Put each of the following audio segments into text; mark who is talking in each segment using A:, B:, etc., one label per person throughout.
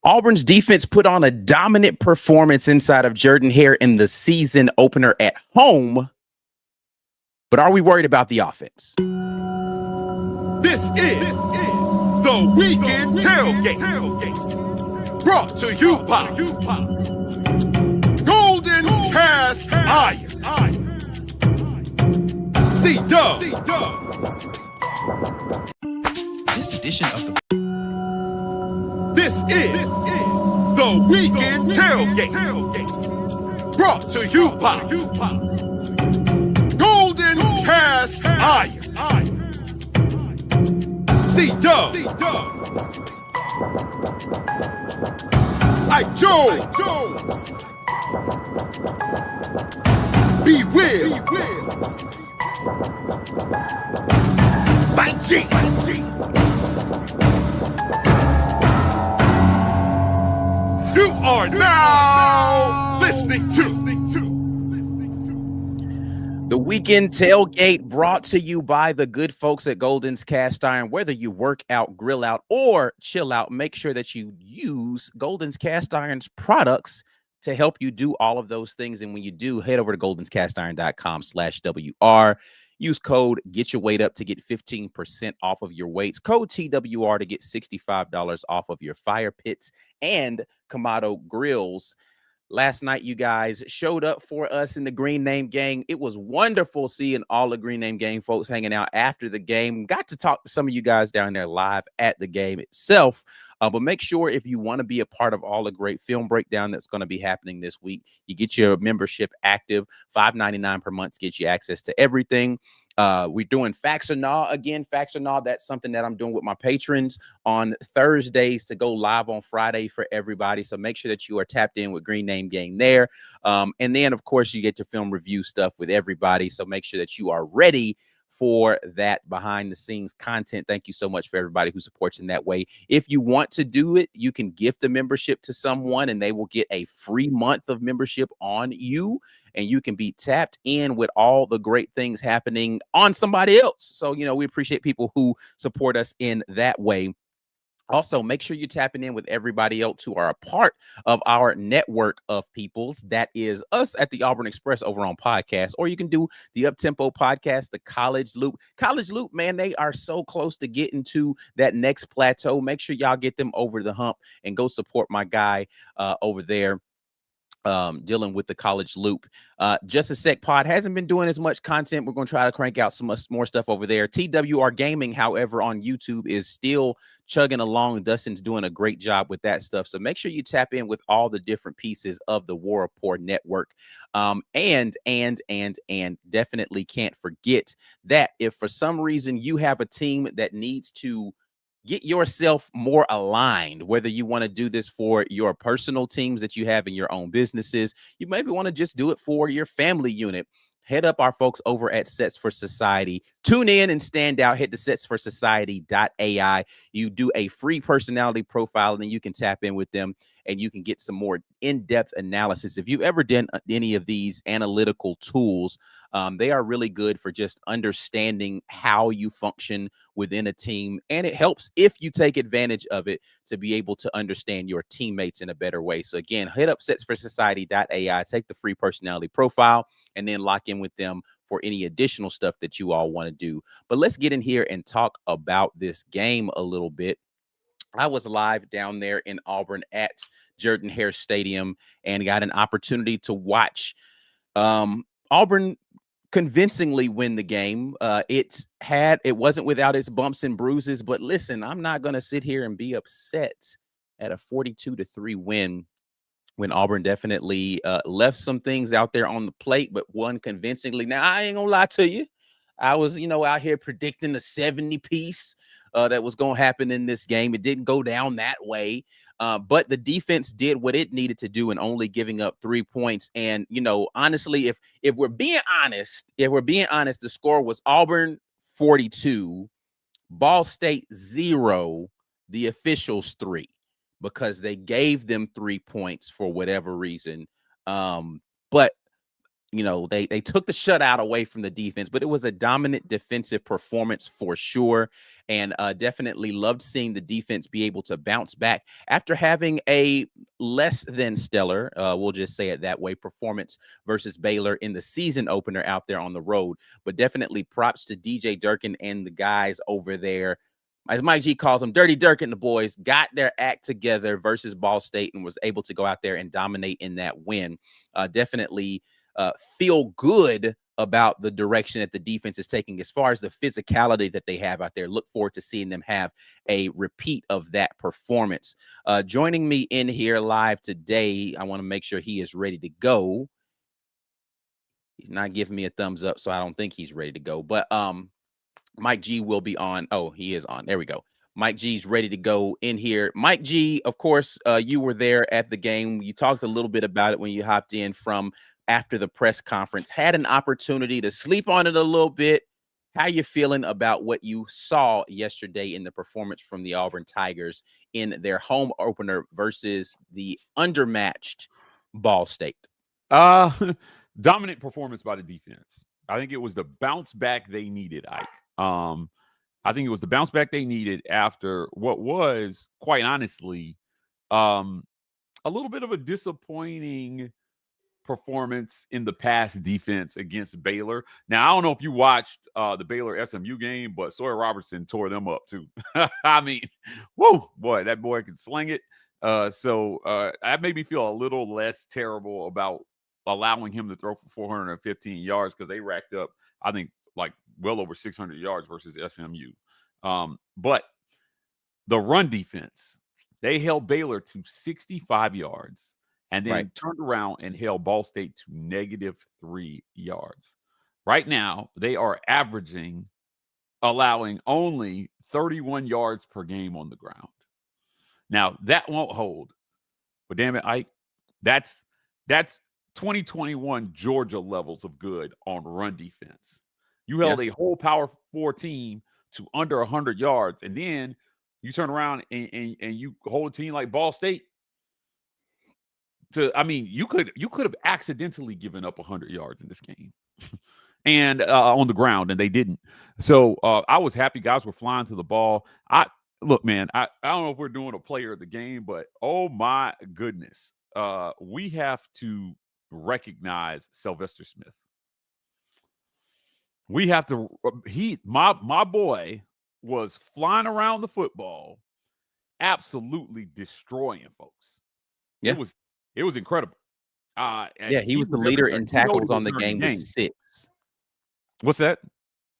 A: Auburn's defense put on a dominant performance inside of Jordan-Hare in the season opener at home. But are we worried about the offense?
B: This is the Weekend Tailgate, brought to you by Golden's Cast Iron. C-Dub.
C: This edition of the
B: This is the Weekend Tailgate, brought to you by Golden's Cast Iron. C-Dub. I Joe. Be Will. My G. You are now listening to
A: The Weekend Tailgate, brought to you by the good folks at Golden's Cast Iron. Whether you work out, grill out, or chill out, make sure that you use Golden's Cast Iron's products to help you do all of those things. And when you do, head over to goldenscastiron.com/WR. Use code Get Your Weight Up to get 15% off of your weights. Code TWR to get $65 off of your fire pits and Kamado grills. Last night, you guys showed up for us in the Green Name Gang. It was wonderful seeing all the Green Name Gang folks hanging out after the game. Got to talk to some of you guys down there live at the game itself. But make sure if you want to be a part of all the great film breakdown that's going to be happening this week, you get your membership active. $5.99 per month gets you access to everything. We're doing Facts or Nah again. Facts or Nah, that's something that I'm doing with my patrons on Thursdays to go live on Friday for everybody. So make sure that you are tapped in with Green Name Gang there. And then, of course, you get to film review stuff with everybody. So make sure that you are ready for that behind the scenes content. Thank you so much for everybody who supports in that way. If you want to do it, you can gift a membership to someone and they will get a free month of membership on you. And you can be tapped in with all the great things happening on somebody else. So, we appreciate people who support us in that way. Also, make sure you're tapping in with everybody else who are a part of our network of peoples. That is us at the Auburn Express over on podcast, or you can do the Uptempo podcast, the College Loop. College Loop, man, they are so close to getting to that next plateau. Make sure y'all get them over the hump and go support my guy over there. Dealing with the College Loop. Just a Sec Pod hasn't been doing as much content. We're going to try to crank out some more stuff over there. TWR Gaming, however, on YouTube is still chugging along. Dustin's doing a great job with that stuff. So make sure you tap in with all the different pieces of the War Report network. And definitely can't forget that if for some reason you have a team that needs to get yourself more aligned, whether you want to do this for your personal teams that you have in your own businesses, you maybe want to just do it for your family unit. Head up our folks over at Sets for Society. Tune in and stand out. Hit the setsforsociety.ai. You do a free personality profile, and then you can tap in with them and you can get some more in-depth analysis. If you've ever done any of these analytical tools, they are really good for just understanding how you function within a team. And it helps if you take advantage of it to be able to understand your teammates in a better way. So again, hit up setsforsociety.ai, take the free personality profile, and then lock in with them for any additional stuff that you all want to do. But let's get in here and talk about this game a little bit. I was live down there in Auburn at Jordan-Hare Stadium and got an opportunity to watch Auburn convincingly win the game. It wasn't without its bumps and bruises, but listen, I'm not going to sit here and be upset at a 42-3 win when Auburn definitely left some things out there on the plate, but won convincingly. Now, I ain't gonna lie to you. I was, out here predicting the 70 piece that was going to happen in this game. It didn't go down that way. But the defense did what it needed to do in only giving up 3 points. And, honestly, if we're being honest, the score was Auburn 42, Ball State 0, the officials 3, because they gave them 3 points for whatever reason. But they took the shutout away from the defense, but it was a dominant defensive performance for sure. And definitely loved seeing the defense be able to bounce back after having a less than stellar, we'll just say it that way, performance versus Baylor in the season opener out there on the road. But definitely props to DJ Durkin and the guys over there. As Mike G calls them, Dirty Dirk and the boys got their act together versus Ball State and was able to go out there and dominate in that win. Definitely feel good about the direction that the defense is taking as far as the physicality that they have out there. Look forward to seeing them have a repeat of that performance. Joining me in here live today, I want to make sure he is ready to go. He's not giving me a thumbs up, so I don't think he's ready to go. But Mike G will be on. Oh, he is on. There we go. Mike G's ready to go in here. Mike G, of course, you were there at the game. You talked a little bit about it when you hopped in from after the press conference. Had an opportunity to sleep on it a little bit. How you feeling about what you saw yesterday in the performance from the Auburn Tigers in their home opener versus the undermatched Ball State?
D: Dominant performance by the defense. I think it was the bounce back they needed, Ike. I think it was the bounce back they needed after what was, quite honestly, a little bit of a disappointing performance in the pass defense against Baylor. Now, I don't know if you watched the Baylor SMU game, but Sawyer Robertson tore them up too. I mean, whoa, boy, that boy can sling it. So that made me feel a little less terrible about allowing him to throw for 415 yards because they racked up, I think, like well over 600 yards versus SMU. But the run defense, they held Baylor to 65 yards and then turned around and held Ball State to -3 yards. Right now, they are allowing only 31 yards per game on the ground. Now, that won't hold. But damn it, Ike, that's 2021 Georgia levels of good on run defense. You held a whole Power 4 team to under 100 yards, and then you turn around and you hold a team like Ball State to, I mean, you could have accidentally given up 100 yards in this game and on the ground, and they didn't. So I was happy guys were flying to the ball. Look, man, I don't know if we're doing a player of the game, but oh my goodness, we have to recognize Sylvester Smith. We have to. My boy was flying around the football, absolutely destroying folks.
A: Yeah,
D: it was incredible.
A: He was the leader in tackles on the game with 6.
D: What's that?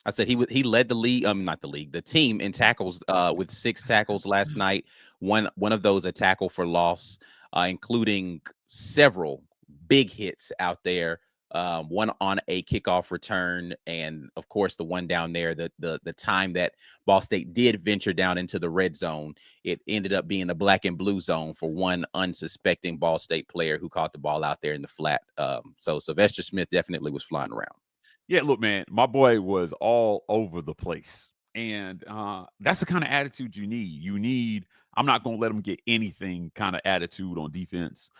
A: I said he led the league. Not the league, the team in tackles with 6 tackles last night. One of those a tackle for loss, including several big hits out there. One on a kickoff return, and of course the one down there, the time that Ball State did venture down into the red zone, it ended up being a black and blue zone for one unsuspecting Ball State player who caught the ball out there in the flat. So Sylvester Smith definitely was flying around.
D: Yeah, look, man, my boy was all over the place. And that's the kind of attitude you need. I'm not going to let him get anything kind of attitude on defense.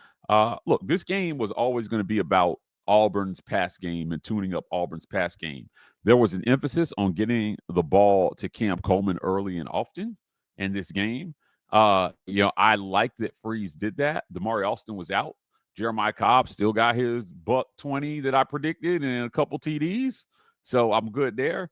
D: Look, this game was always going to be about Auburn's pass game and tuning up Auburn's pass game. There was an emphasis on getting the ball to Cam Coleman early and often in this game. I like that Freeze did that. Damari Alston was out. Jeremiah Cobb still got his $120 that I predicted and a couple TDs. So I'm good there.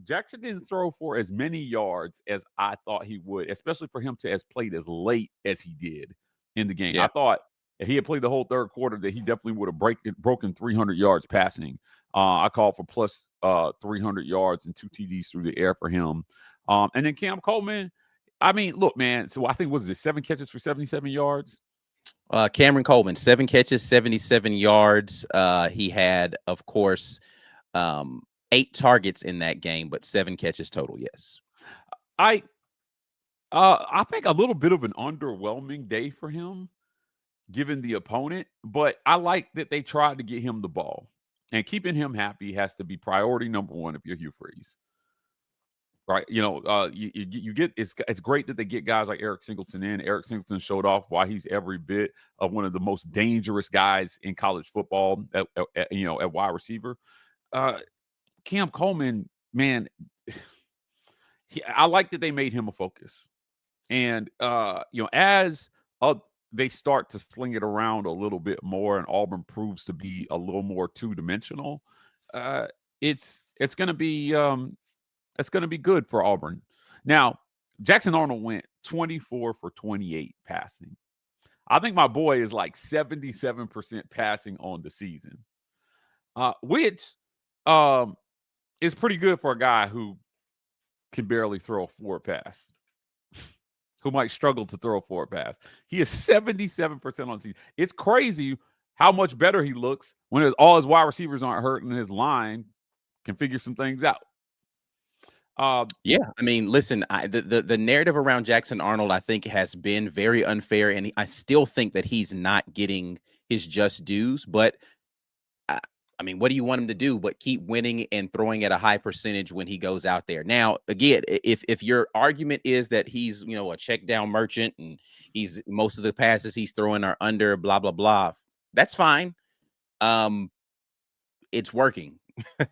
D: Jackson didn't throw for as many yards as I thought he would, especially for him to have played as late as he did in the game. Yeah. I thought if he had played the whole third quarter that he definitely would have broken 300 yards passing. I called for plus 300 yards and 2 TDs through the air for him. And then Cam Coleman, I mean, look, man, so I think, was it 7 catches for 77 yards?
A: Cameron Coleman, 7 catches, 77 yards. He had, of course, 8 targets in that game, but 7 catches total. Yes.
D: I think a little bit of an underwhelming day for him, given the opponent, but I like that they tried to get him the ball, and keeping him happy has to be priority number 1 if you're Hugh Freeze. right? You get it's great that they get guys like Eric Singleton in. Eric Singleton showed off why he's every bit of one of the most dangerous guys in college football at wide receiver. Cam Coleman, man, I like that they made him a focus. And as they start to sling it around a little bit more, and Auburn proves to be a little more two-dimensional, it's going to be good for Auburn. Now, Jackson Arnold went 24 for 28 passing. I think my boy is like 77% passing on the season, which is pretty good for a guy who can barely throw a forward pass, who might struggle to throw a forward pass. He is 77% on the season. It's crazy how much better he looks when all his wide receivers aren't hurt and his line can figure some things out.
A: Yeah, I mean, listen, the narrative around Jackson Arnold, I think, has been very unfair, and I still think that he's not getting his just dues. But I mean, what do you want him to do but keep winning and throwing at a high percentage when he goes out there? Now, again, if your argument is that he's a check down merchant and most of the passes he's throwing are under blah blah blah, that's fine. It's working.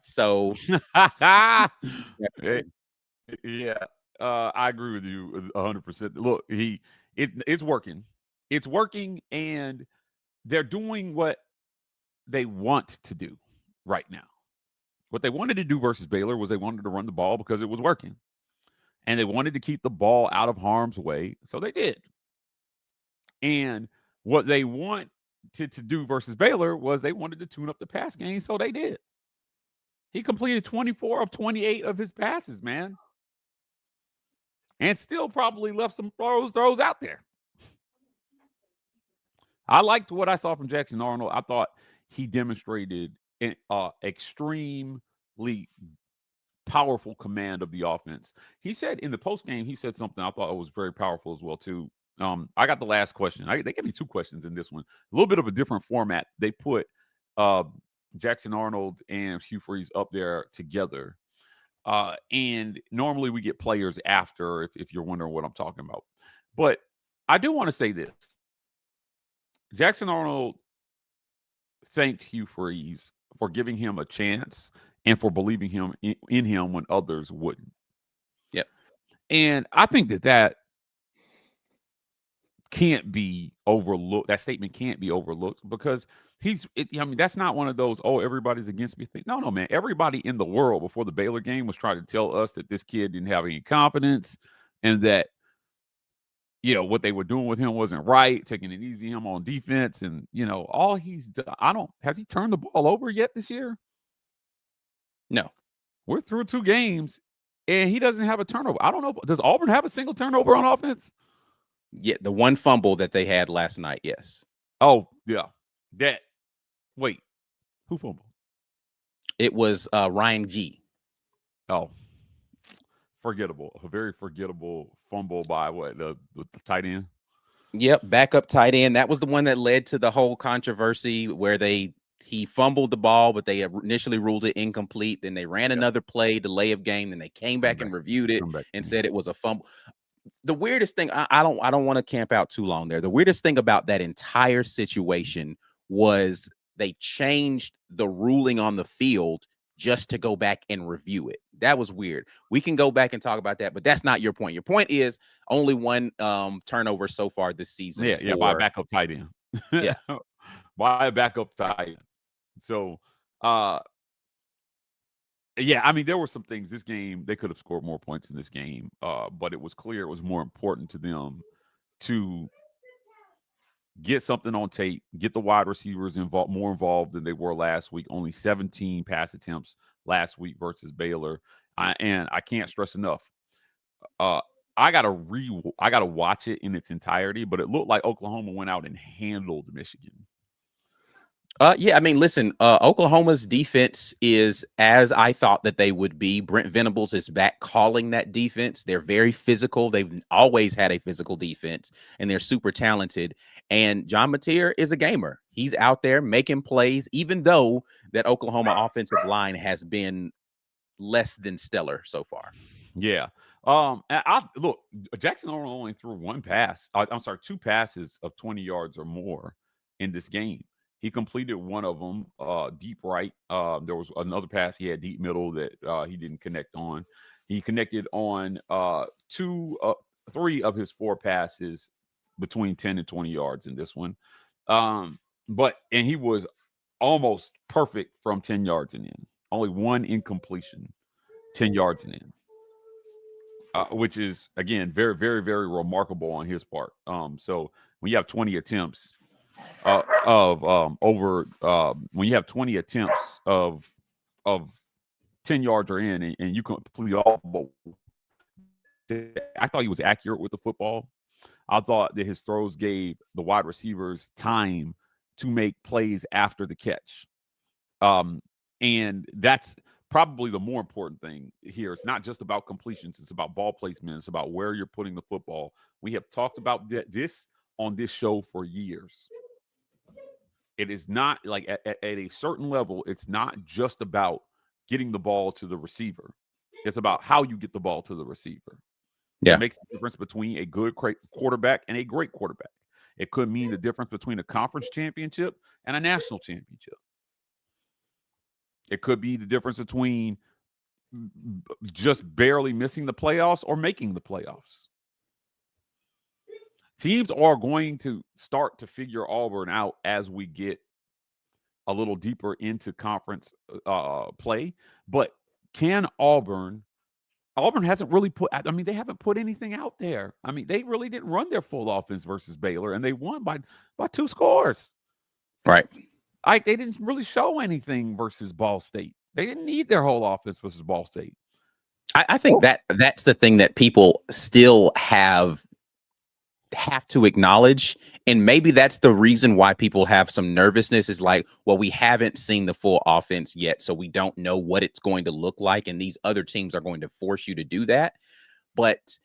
A: So
D: yeah, I agree with you 100%. Look, it's working. It's working, and they're doing what they want to do right now. What they wanted to do versus Baylor was they wanted to run the ball because it was working. And they wanted to keep the ball out of harm's way, so they did. And what they wanted to do versus Baylor was they wanted to tune up the pass game, so they did. He completed 24 of 28 of his passes, man. And still probably left some throws out there. I liked what I saw from Jackson Arnold. I thought he demonstrated an extremely powerful command of the offense. He said in the postgame, he said something I thought was very powerful as well, too. I got the last question. They gave me two questions in this one. A little bit of a different format. They put Jackson Arnold and Hugh Freeze up there together. And normally we get players after, if you're wondering what I'm talking about. But I do want to say this. Jackson Arnold thanked Hugh Freeze for giving him a chance and for believing him in him when others wouldn't.
A: Yep.
D: And I think that can't be overlooked. That statement can't be overlooked because that's not one of those, everybody's against me thing. No, man. Everybody in the world before the Baylor game was trying to tell us that this kid didn't have any confidence and that, what they were doing with him wasn't right, taking it easy on him on defense. And, all he's done, has he turned the ball over yet this year?
A: No.
D: We're through 2 games and he doesn't have a turnover. I don't know. Does Auburn have a single turnover on offense?
A: Yeah, the one fumble that they had last night, yes.
D: Oh, yeah. Wait, who fumbled?
A: It was Ryan G.
D: Oh, forgettable. A very forgettable fumble by the tight end?
A: Yep, backup tight end. That was the one that led to the whole controversy where he fumbled the ball, but they initially ruled it incomplete. Then they ran another play, delay of game. Then they came back and reviewed it and said it was a fumble. The weirdest thing, I don't want to camp out too long there. The weirdest thing about that entire situation was they changed the ruling on the field just to go back and review it. That was weird. We can go back and talk about that, but that's not your point. Your point is only one turnover so far this season.
D: Yeah, by a backup tight end.
A: Yeah.
D: By a backup tight end. So, yeah, I mean, there were some things this game, they could have scored more points in this game, but it was clear it was more important to them to get something on tape, get the wide receivers more involved than they were last week. Only 17 pass attempts last week versus Baylor. And I can't stress enough. I gotta watch it in its entirety, but it looked like Oklahoma went out and handled Michigan.
A: Yeah, I mean, listen, Oklahoma's defense is as I thought that they would be. Brent Venables is back calling that defense. They're very physical. They've always had a physical defense, and they're super talented. And John Mateer is a gamer. He's out there making plays, even though that Oklahoma offensive line has been less than stellar so far.
D: Yeah. And I look, Jackson only threw one pass. I'm sorry, two passes of 20 yards or more in this game. He completed one of them deep right. There was another pass he had deep middle that he didn't connect on. He connected on three of his four passes between 10 and 20 yards in this one. And he was almost perfect from 10 yards and in. Only one incompletion, 10 yards and in. Which is again very, very, very remarkable on his part. So when you have 20 attempts of over when you have 20 attempts of 10 yards or in, and you complete all, I thought he was accurate with the football. I thought that his throws gave the wide receivers time to make plays after the catch. And that's probably the more important thing here. It's not just about completions. It's about ball placement. It's about where you're putting the football. We have talked about this on this show for years. It is not like at a certain level, it's not just about getting the ball to the receiver. It's about how you get the ball to the receiver.
A: Yeah.
D: It makes the difference between a good quarterback and a great quarterback. It could mean the difference between a conference championship and a national championship. It could be the difference between just barely missing the playoffs or making the playoffs. Teams are going to start to figure Auburn out as we get a little deeper into conference play. But can Auburn hasn't really they haven't put anything out there. I mean, they really didn't run their full offense versus Baylor, and they won by 2 scores.
A: Right.
D: They didn't really show anything versus Ball State. They didn't need their whole offense versus Ball State.
A: I think that's the thing that people still have to acknowledge, and maybe that's the reason why people have some nervousness, is like, well, we haven't seen the full offense yet, so we don't know what it's going to look like, and these other teams are going to force you to do that. But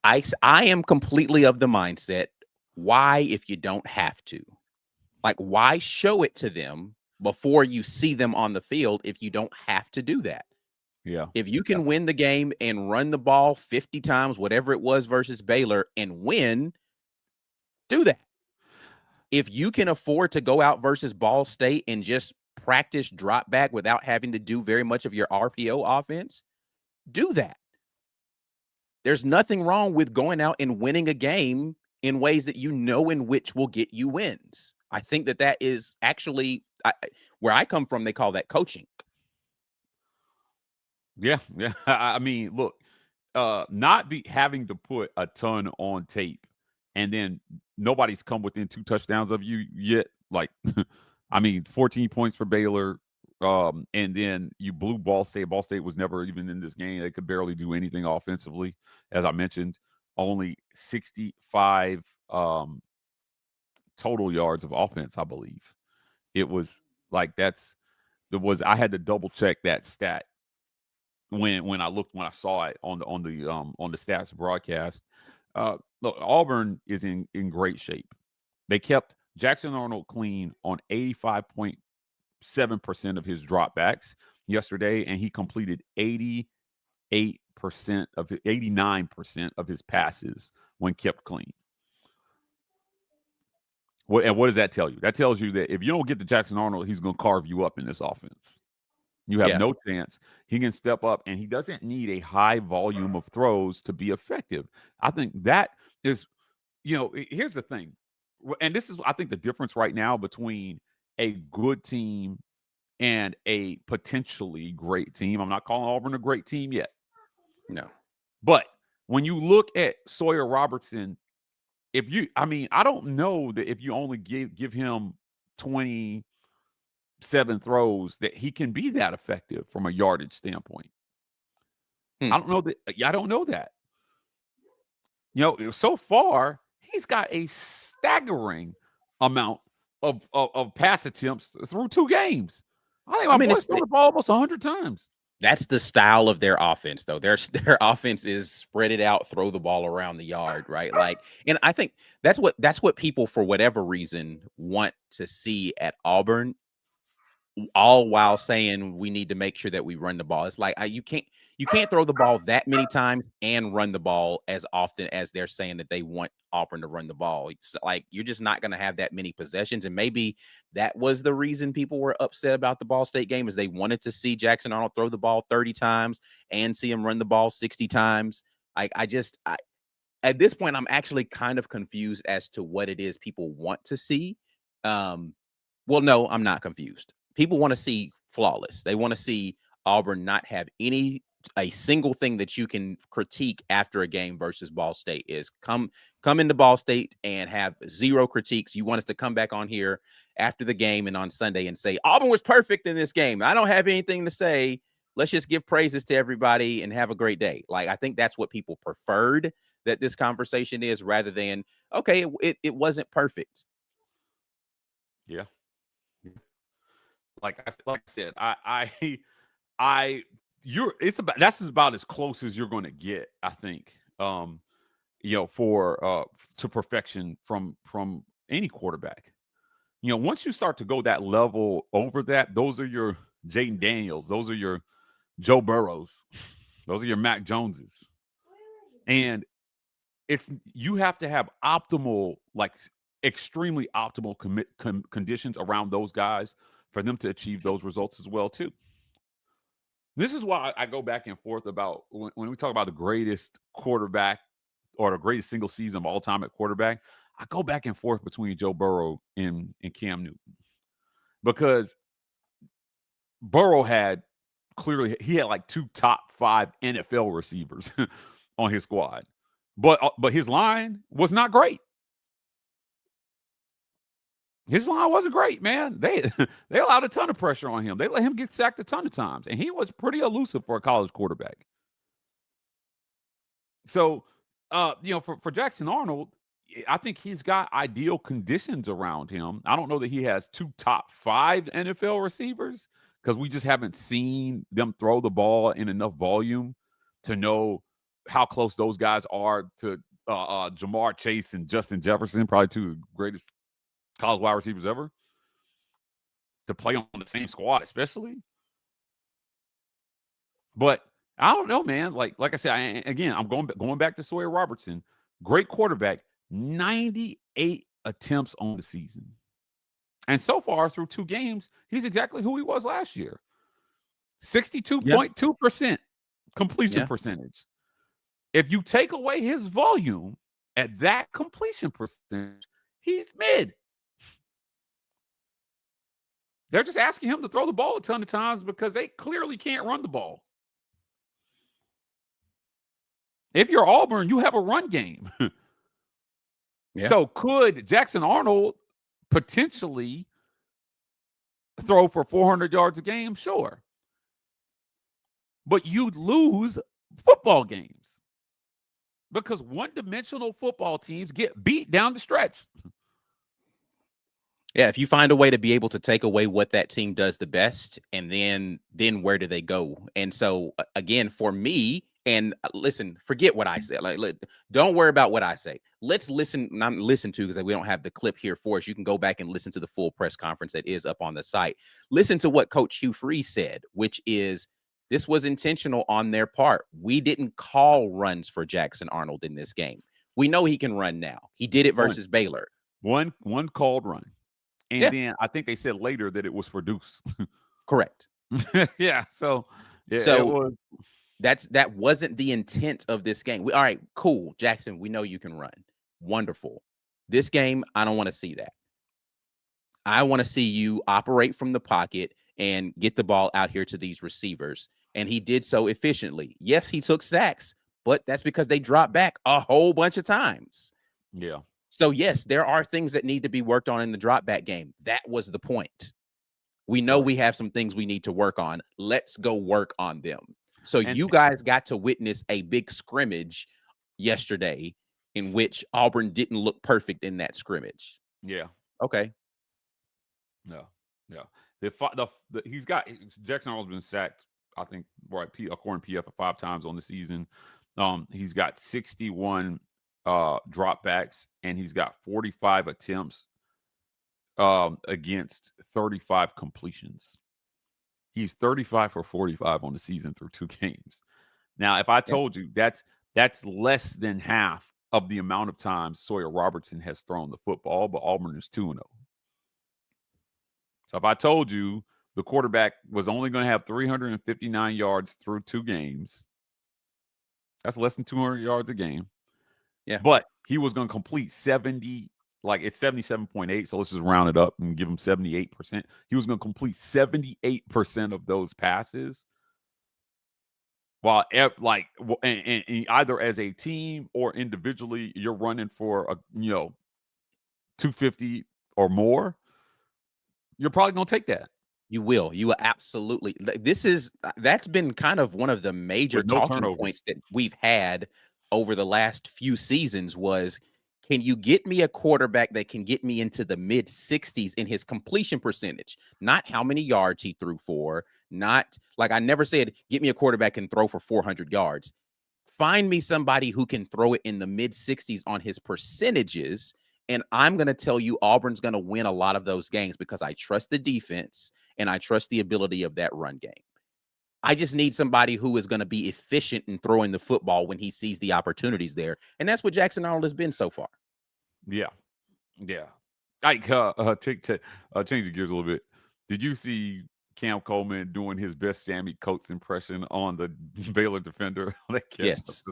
A: I am completely of the mindset, why, if you don't have to? Like, why show it to them before you see them on the field if you don't have to do that?
D: Yeah.
A: If you can win the game and run the ball 50 times, whatever it was versus Baylor, and win, do that. If you can afford to go out versus Ball State and just practice drop back without having to do very much of your RPO offense, do that. There's nothing wrong with going out and winning a game in ways that you know in which will get you wins. I think that is actually where I come from. They call that coaching.
D: Yeah. I mean, look, not having to put a ton on tape, and then nobody's come within 2 touchdowns of you yet. Like, I mean, 14 points for Baylor, and then you blew Ball State. Ball State was never even in this game. They could barely do anything offensively, as I mentioned. Only 65 total yards of offense, I believe. It was like I had to double check that stat when I saw it on the stats broadcast. Look, Auburn is in great shape. They kept Jackson Arnold clean on 85.7% of his dropbacks yesterday, and he completed 89% of his passes when kept clean. And what does that tell you? That tells you that if you don't get to Jackson Arnold, he's going to carve you up in this offense. You have no chance. He can step up, and he doesn't need a high volume of throws to be effective. I think that is, here's the thing. And this is, I think, the difference right now between a good team and a potentially great team. I'm not calling Auburn a great team yet.
A: No.
D: But when you look at Sawyer Robertson, I don't know that if you only give him 27 throws that he can be that effective from a yardage standpoint. I don't know that. So far he's got a staggering amount of pass attempts through 2 games. I think boy's thrown the ball almost 100 times.
A: That's the style of their offense, though. Their offense is spread it out, throw the ball around the yard, right? Like, and I think that's what people, for whatever reason, want to see at Auburn, all while saying we need to make sure that we run the ball. It's like you you can't throw the ball that many times and run the ball as often as they're saying that they want Auburn to run the ball. It's like you're just not going to have that many possessions, and maybe that was the reason people were upset about the Ball State game, is they wanted to see Jackson Arnold throw the ball 30 times and see him run the ball 60 times. At this point, I'm actually kind of confused as to what it is people want to see. Well, no, I'm not confused. People want to see flawless. They want to see Auburn not have a single thing that you can critique after a game versus Ball State. Is come into Ball State and have zero critiques. You want us to come back on here after the game and on Sunday and say Auburn was perfect in this game. I don't have anything to say. Let's just give praises to everybody and have a great day. Like, I think that's what people preferred that this conversation is, rather than, okay, it wasn't perfect.
D: Yeah. Like I said, that's about as close as you're going to get, I think. For to perfection from any quarterback. Once you start to go that level over that, those are your Jaden Daniels, those are your Joe Burrows, those are your Mac Joneses, and you have to have optimal, like extremely optimal conditions around those guys for them to achieve those results as well too. This is why I go back and forth about when we talk about the greatest quarterback or the greatest single season of all time at quarterback. I go back and forth between Joe Burrow and Cam Newton, because Burrow had like 2 top 5 NFL receivers on his squad, but his line was not great. His line wasn't great, man. They allowed a ton of pressure on him. They let him get sacked a ton of times, and he was pretty elusive for a college quarterback. So, for Jackson Arnold, I think he's got ideal conditions around him. I don't know that he has 2 top 5 NFL receivers, because we just haven't seen them throw the ball in enough volume to know how close those guys are to Jamar Chase and Justin Jefferson, probably 2 of the greatest college wide receivers ever, to play on the same squad, especially. But I don't know, man. Like I said, I'm going back to Sawyer Robertson. Great quarterback, 98 attempts on the season. And so far through 2 games, he's exactly who he was last year. 62.2% completion percentage. If you take away his volume at that completion percentage, he's mid. They're just asking him to throw the ball a ton of times because they clearly can't run the ball. If you're Auburn, you have a run game. Yeah. So could Jackson Arnold potentially throw for 400 yards a game? Sure. But you'd lose football games because one-dimensional football teams get beat down the stretch.
A: Yeah, if you find a way to be able to take away what that team does the best, and then where do they go? And so, again, for me, and listen, forget what I said. Like, don't worry about what I say. Let's listen, not listen to, because we don't have the clip here for us. You can go back and listen to the full press conference that is up on the site. Listen to what Coach Hugh Freeze said, which is, this was intentional on their part. We didn't call runs for Jackson Arnold in this game. We know he can run now. He did it versus Baylor.
D: One called run. And then I think they said later that it was for Deuce.
A: Correct.
D: Yeah. So
A: that wasn't the intent of this game. All right, cool. Jackson, we know you can run. Wonderful. This game, I don't want to see that. I want to see you operate from the pocket and get the ball out here to these receivers. And he did so efficiently. Yes, he took sacks, but that's because they dropped back a whole bunch of times.
D: Yeah.
A: So, yes, there are things that need to be worked on in the drop back game. That was the point. We know we have some things we need to work on. Let's go work on them. So you guys got to witness a big scrimmage yesterday in which Auburn didn't look perfect in that scrimmage.
D: Yeah.
A: Okay.
D: No. Yeah. Jackson Arnold's been sacked, I think, right, according to PF, 5 times on the season. He's got 61 dropbacks, and he's got 45 attempts against 35 completions. He's 35 for 45 on the season through 2 games. Now, if I
A: Yeah.
D: told you that's less than half of the amount of times Sawyer Robertson has thrown the football, but Auburn is 2-0. So if I told you the quarterback was only going to have 359 yards through 2 games, that's less than 200 yards a game.
A: Yeah.
D: But he was going to complete 70, like it's 77.8. So let's just round it up and give him 78%. He was going to complete 78% of those passes. While like and either as a team or individually, you're running for a 250 or more. You're probably going to take that.
A: You will. You will absolutely. That's been kind of one of the major
D: With no
A: talking
D: turnovers.
A: points that we've had over the last few seasons was, can you get me a quarterback that can get me into the mid 60s in his completion percentage? Not how many yards he threw for, not like I never said, get me a quarterback and throw for 400 yards. Find me somebody who can throw it in the mid 60s on his percentages. And I'm going to tell you, Auburn's going to win a lot of those games because I trust the defense and I trust the ability of that run game. I just need somebody who is going to be efficient in throwing the football when he sees the opportunities there. And that's what Jackson Arnold has been so far.
D: Yeah. Yeah. Like, change the gears a little bit. Did you see Cam Coleman doing his best Sammy Coates impression on the Baylor defender?
A: Yes.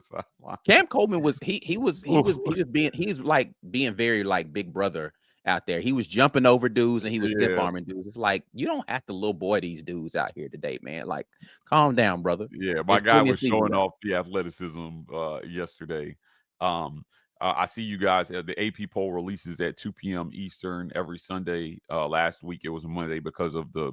A: Cam Coleman was he's like being very like big brother out there. He was jumping over dudes and he was stiff arming dudes. It's like, you don't have to little boy these dudes out here today, man. Like, calm down, brother.
D: Yeah, my guy was showing off the athleticism yesterday. I see you guys. The AP poll releases at 2 p.m. Eastern every Sunday. Last week it was Monday because of the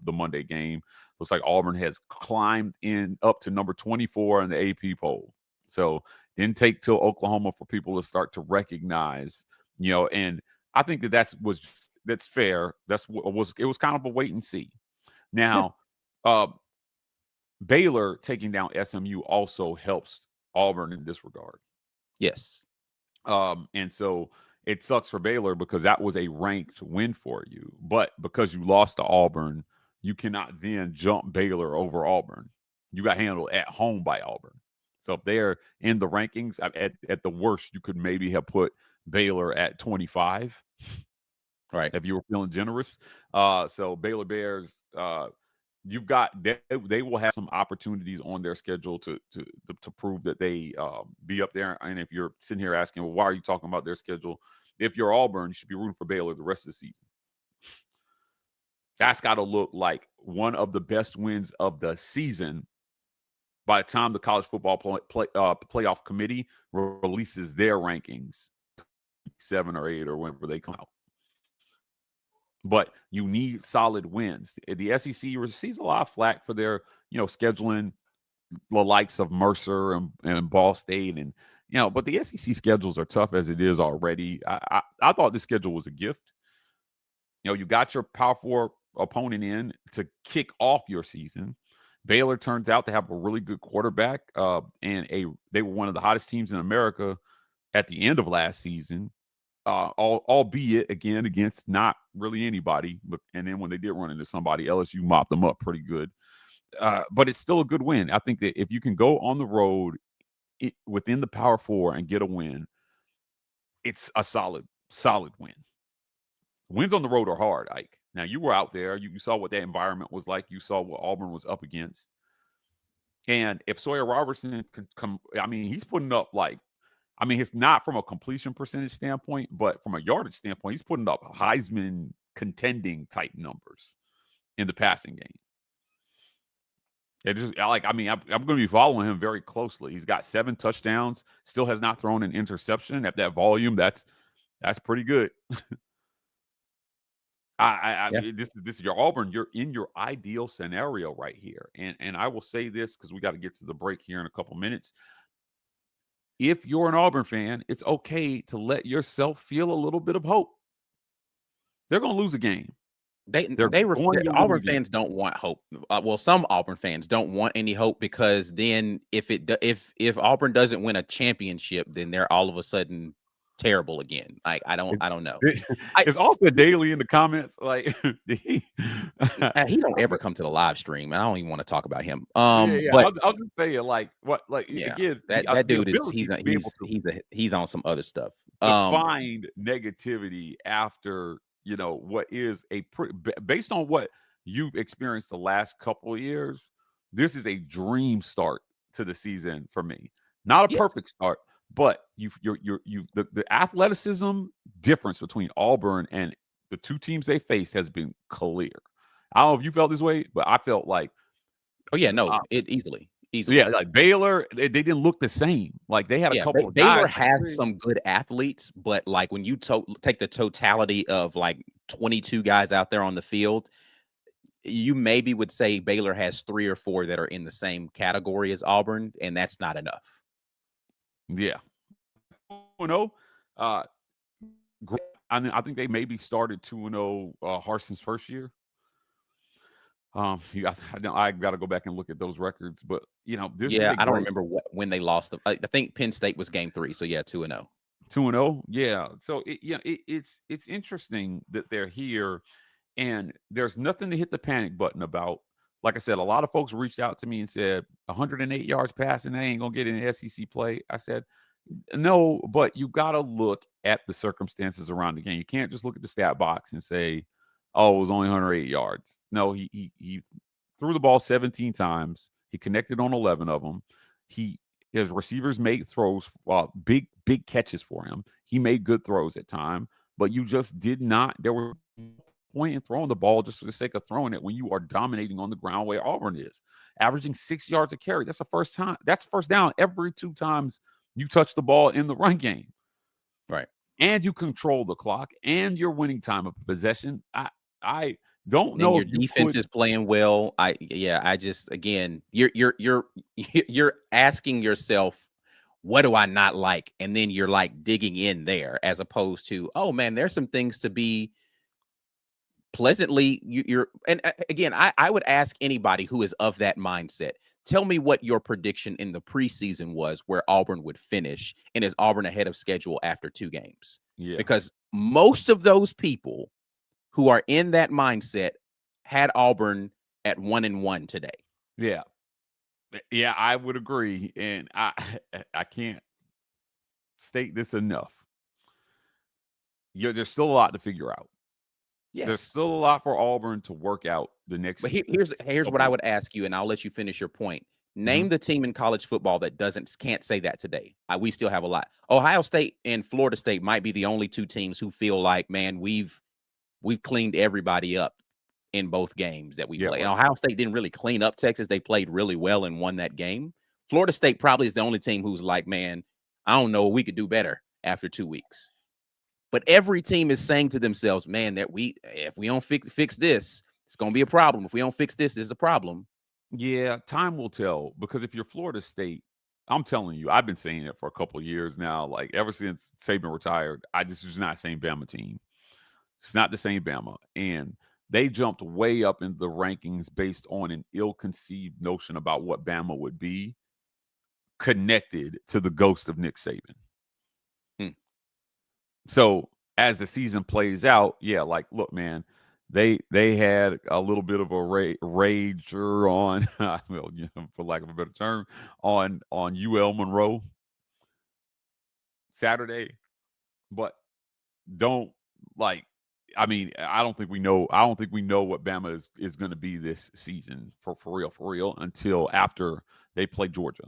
D: Monday game. Looks like Auburn has climbed up to number 24 in the AP poll. So didn't take till Oklahoma for people to start to recognize, and I think that's fair. It was kind of a wait and see. Now, Baylor taking down SMU also helps Auburn in this regard.
A: Yes.
D: And so it sucks for Baylor because that was a ranked win for you. But because you lost to Auburn, you cannot then jump Baylor over Auburn. You got handled at home by Auburn. So if they're in the rankings, at the worst, you could maybe have put Baylor at 25.
A: Right.
D: If you were feeling generous. So Baylor Bears, you've got they will have some opportunities on their schedule to prove that they be up there. And if you're sitting here asking, well, why are you talking about their schedule? If you're Auburn, you should be rooting for Baylor the rest of the season. That's got to look like one of the best wins of the season by the time the college football playoff committee releases their rankings, 7 or 8 or whenever they come out. But you need solid wins. The SEC receives a lot of flack for their, scheduling the likes of Mercer and Ball State, and but the SEC schedules are tough as it is already. I thought this schedule was a gift. You got your Power 4 opponent in to kick off your season. Baylor turns out to have a really good quarterback, and they were one of the hottest teams in America at the end of last season. Albeit again against not really anybody, and then when they did run into somebody, LSU mopped them up pretty good. But it's still a good win. I think that if you can go on the road within the Power 4 and get a win, it's a solid win. Wins on the road are hard, Ike. Now you were out there, you saw what that environment was like. You saw what Auburn was up against, and if Sawyer Robertson can come, he's putting up it's not from a completion percentage standpoint, but from a yardage standpoint, he's putting up Heisman contending type numbers in the passing game. I'm going to be following him very closely. He's got 7 touchdowns, still has not thrown an interception at that volume. That's pretty good. This is your Auburn. You're in your ideal scenario right here. And I will say this because we got to get to the break here in a couple minutes. If you're an Auburn fan, it's okay to let yourself feel a little bit of hope. They're going to lose a game.
A: Auburn fans don't want hope. Some Auburn fans don't want any hope because then if Auburn doesn't win a championship, then they're all of a sudden terrible again. Like I don't know. I
D: It's also daily in the comments. Like
A: he don't ever come to the live stream, and I don't even want to talk about him.
D: yeah.
A: But
D: I'll just say it like what like
A: yeah,
D: again
A: that
D: the
A: dude is
D: ability to be able
A: he's on some other stuff.
D: to find negativity after what is a based on what you've experienced the last couple of years. This is a dream start to the season for me. Not a
A: Yes.
D: perfect start, but the athleticism difference between Auburn and the two teams they faced has been clear. I don't know if you felt this way, but I felt like
A: Oh yeah, no,
D: uh,
A: it easily.
D: yeah, like Baylor, they didn't look the same. Like they had a
A: Yeah,
D: couple of
A: Baylor
D: guys like,
A: has some good athletes, but like when you take the totality of like 22 guys out there on the field, you maybe would say Baylor has 3 or 4 that are in the same category as Auburn, and that's not enough.
D: yeah, 2-0. Uh, I think they maybe started 2-0 Harson's first year. I got to go back and look at those records, but this is
A: Yeah,
D: a
A: I don't
D: great
A: remember when they lost. I think Penn State was game 3, so yeah, 2-0.
D: 2-0. Yeah, so it's interesting that they're here, and there's nothing to hit the panic button about. Like I said, a lot of folks reached out to me and said 108 yards passing, they ain't gonna get any SEC play. I said, no, but you got to look at the circumstances around the game. You can't just look at the stat box and say, "Oh, it was only 108 yards." No, he threw the ball 17 times. He connected on 11 of them. His receivers made throws, big catches for him. He made good throws at time, but you just did not. There was no point in throwing the ball just for the sake of throwing it when you are dominating on the ground where Auburn is, averaging 6 yards a carry. That's the first time. That's the first down every 2 times you touch the ball in the run game,
A: Right.
D: and you control the clock, and you're winning time of possession. I don't
A: And
D: know
A: your
D: if you
A: defense
D: put
A: is playing well. I just again, you're you're asking yourself, what do I not like? And then you're like digging in there as opposed to, oh man, there's some things to be pleasantly you're and again, I would ask anybody who is of that mindset, tell me what your prediction in the preseason was where Auburn would finish, and is Auburn ahead of schedule after 2 games?
D: yeah
A: Because most of those people who are in that mindset had Auburn at 1-1 today.
D: yeah yeah I would agree, and I I can't state this enough. There's still a lot to figure out. There's
A: Yes.
D: still a lot for Auburn to work out the next
A: But here's what
D: couple
A: I
D: of
A: would ask you, and I'll let you finish your point.
D: mhm.
A: Name the team in college football that can't say that today. We still have a lot. Ohio State and Florida State might be the only 2 teams who feel like, man, we've cleaned everybody up in both games that we
D: Yeah,
A: play. And
D: right.
A: Ohio State didn't really clean up Texas. They played really well and won that game. Florida State probably is the only team who's like, man, I don't know, we could do better after 2 weeks. But every team is saying to themselves, man, that if we don't fix this, it's going to be a problem. If we don't fix this, there's a problem.
D: Yeah, time will tell, because if you're Florida State, I'm telling you, I've been saying it for a couple of years now. Like ever since Saban retired, I just was not the same Bama team. It's not the same Bama, and they jumped way up in the rankings based on an ill-conceived notion about what Bama would be, connected to the ghost of Nick Saban.
A: Hmm.
D: So as the season plays out, yeah, like look, man, they had a little bit of a rager on, well, for lack of a better term, on UL Monroe Saturday, but don't like. I mean, I don't think we know. I don't think we know what Bama is going to be this season for real until after they play Georgia.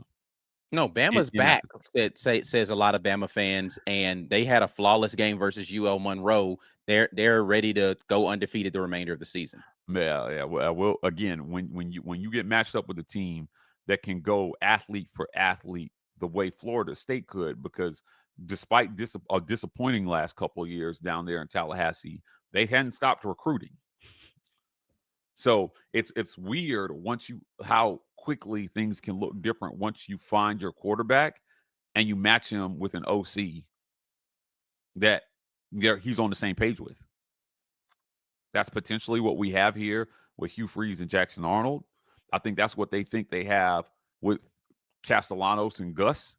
A: No, Bama's
D: In
A: back.
D: Athens.
A: Says a lot of Bama fans, and they had a flawless game versus UL Monroe. They're ready to go undefeated the remainder of the season.
D: Yeah. Well, again, when you get matched up with a team that can go athlete for athlete the way Florida State could, because despite a disappointing last couple of years down there in Tallahassee, they hadn't stopped recruiting. So it's weird how quickly things can look different once you find your quarterback and you match him with an OC that he's on the same page with. That's potentially what we have here with Hugh Freeze and Jackson Arnold. I think that's what they think they have with Castellanos and Gus.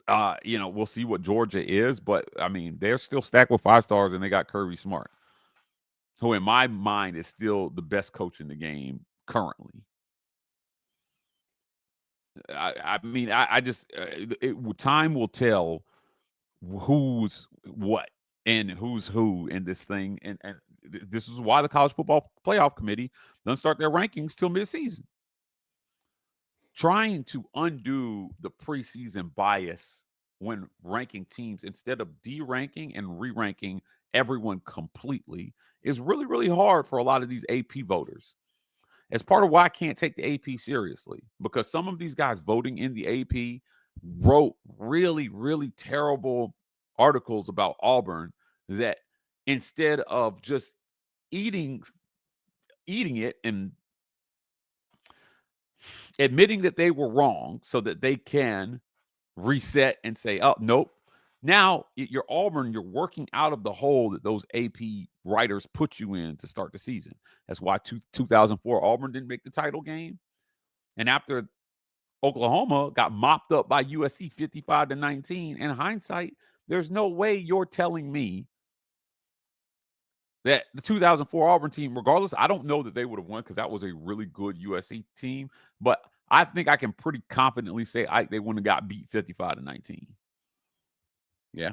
D: We'll see what Georgia is, but I mean, they're still stacked with 5 stars, and they got Kirby Smart, who in my mind is still the best coach in the game currently. I mean, I just time will tell who's what and who's who in this thing, and this is why the college football playoff committee doesn't start their rankings till midseason, trying to undo the preseason bias when ranking teams instead of deranking and re-ranking everyone completely is really, really hard for a lot of these AP voters. It's part of why I can't take the AP seriously, because some of these guys voting in the AP wrote really, really terrible articles about Auburn that instead of just eating it and admitting that they were wrong so that they can reset and say, oh, nope. Now you're Auburn, you're working out of the hole that those AP writers put you in to start the season. That's why 2004 Auburn didn't make the title game. And after Oklahoma got mopped up by USC 55-19, in hindsight, there's no way you're telling me that the 2004 Auburn team, regardless, I don't know that they would have won because that was a really good USC team, but I think I can pretty confidently say they wouldn't have got beat 55-19.
A: Yeah.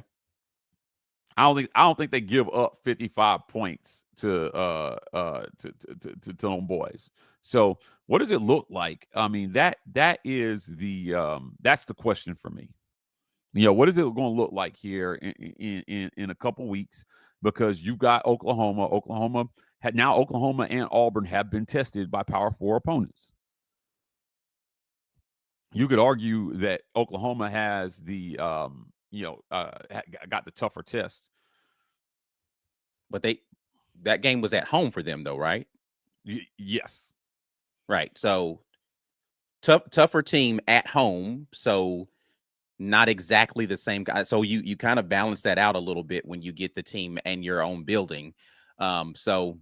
D: I don't think they give up 55 points to them boys. So what does it look like? I mean, that is that's the question for me. What is it going to look like here in a couple weeks? Because you've got Oklahoma. Oklahoma and Auburn have been tested by Power 4 opponents. You could argue that Oklahoma has the got the tougher test.
A: But that game was at home for them, though, right?
D: Yes.
A: Right. So tougher team at home. So not exactly the same guy. So you kind of balance that out a little bit when you get the team and your own building. So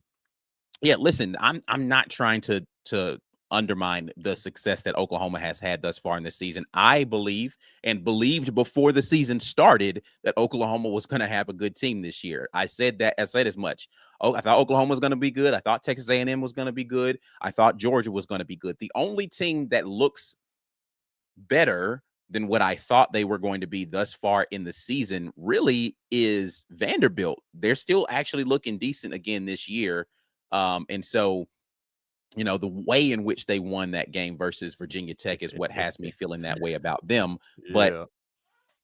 A: yeah, listen, I'm not trying to undermine the success that Oklahoma has had thus far in the season. I believe and believed before the season started that Oklahoma was going to have a good team this year. I said as much. Oh, I thought Oklahoma was going to be good. I thought Texas A&M was going to be good. I thought Georgia was going to be good. The only team that looks better than what I thought they were going to be thus far in the season really is Vanderbilt. They're still actually looking decent again this year. And so, the way in which they won that game versus Virginia Tech is what has me feeling that way about them. But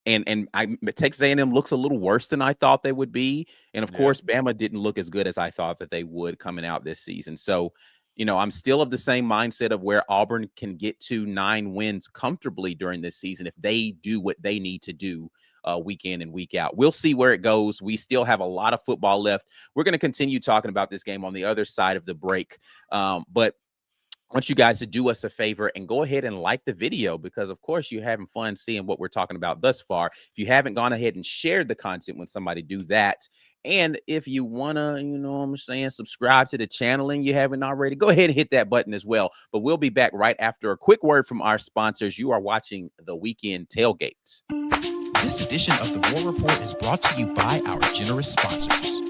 A: and Texas A&M looks a little worse than I thought they would be. And of course, Bama didn't look as good as I thought that they would coming out this season. So, I'm still of the same mindset of where Auburn can get to 9 wins comfortably during this season if they do what they need to do week in and week out. We'll see where it goes. We still have a lot of football left. We're going to continue talking about this game on the other side of the break. But I want you guys to do us a favor and go ahead and like the video because, of course, you're having fun seeing what we're talking about thus far. If you haven't gone ahead and shared the content with somebody, do that. And if you want to, subscribe to the channel and you haven't already, go ahead and hit that button as well. But we'll be back right after a quick word from our sponsors. You are watching the Weekend Tailgate.
C: This edition of the War Report is brought to you by our generous sponsors.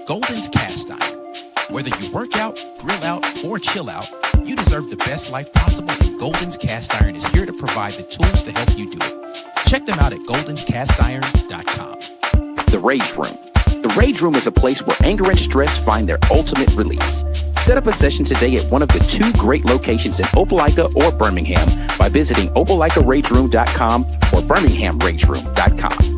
C: Golden's Cast Iron. Whether you work out, grill out, or chill out, you deserve the best life possible, and Golden's Cast Iron is here to provide the tools to help you do it. Check them out at goldenscastiron.com.
E: The Rage Room. The Rage Room is a place where anger and stress find their ultimate release. Set up a session today at one of the 2 great locations in Opelika or Birmingham by visiting opelikaRageRoom.com or BirminghamRageRoom.com.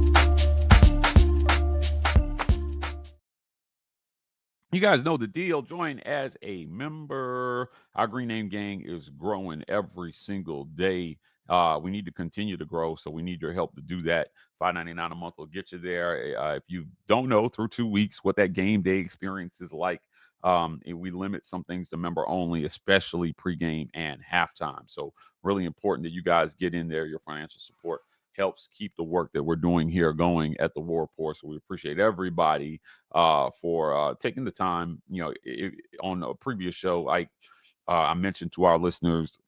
D: You guys know the deal. Join as a member. Our Green Name Gang is growing every single day. We need to continue to grow, so we need your help to do that. $5.99 a month will get you there. If you don't know through 2 weeks what that game day experience is like, we limit some things to member only, especially pregame and halftime. So really important that you guys get in there. Your financial support helps keep the work that we're doing here going at the War Report. So we appreciate everybody for taking the time. On a previous show, I mentioned to our listeners,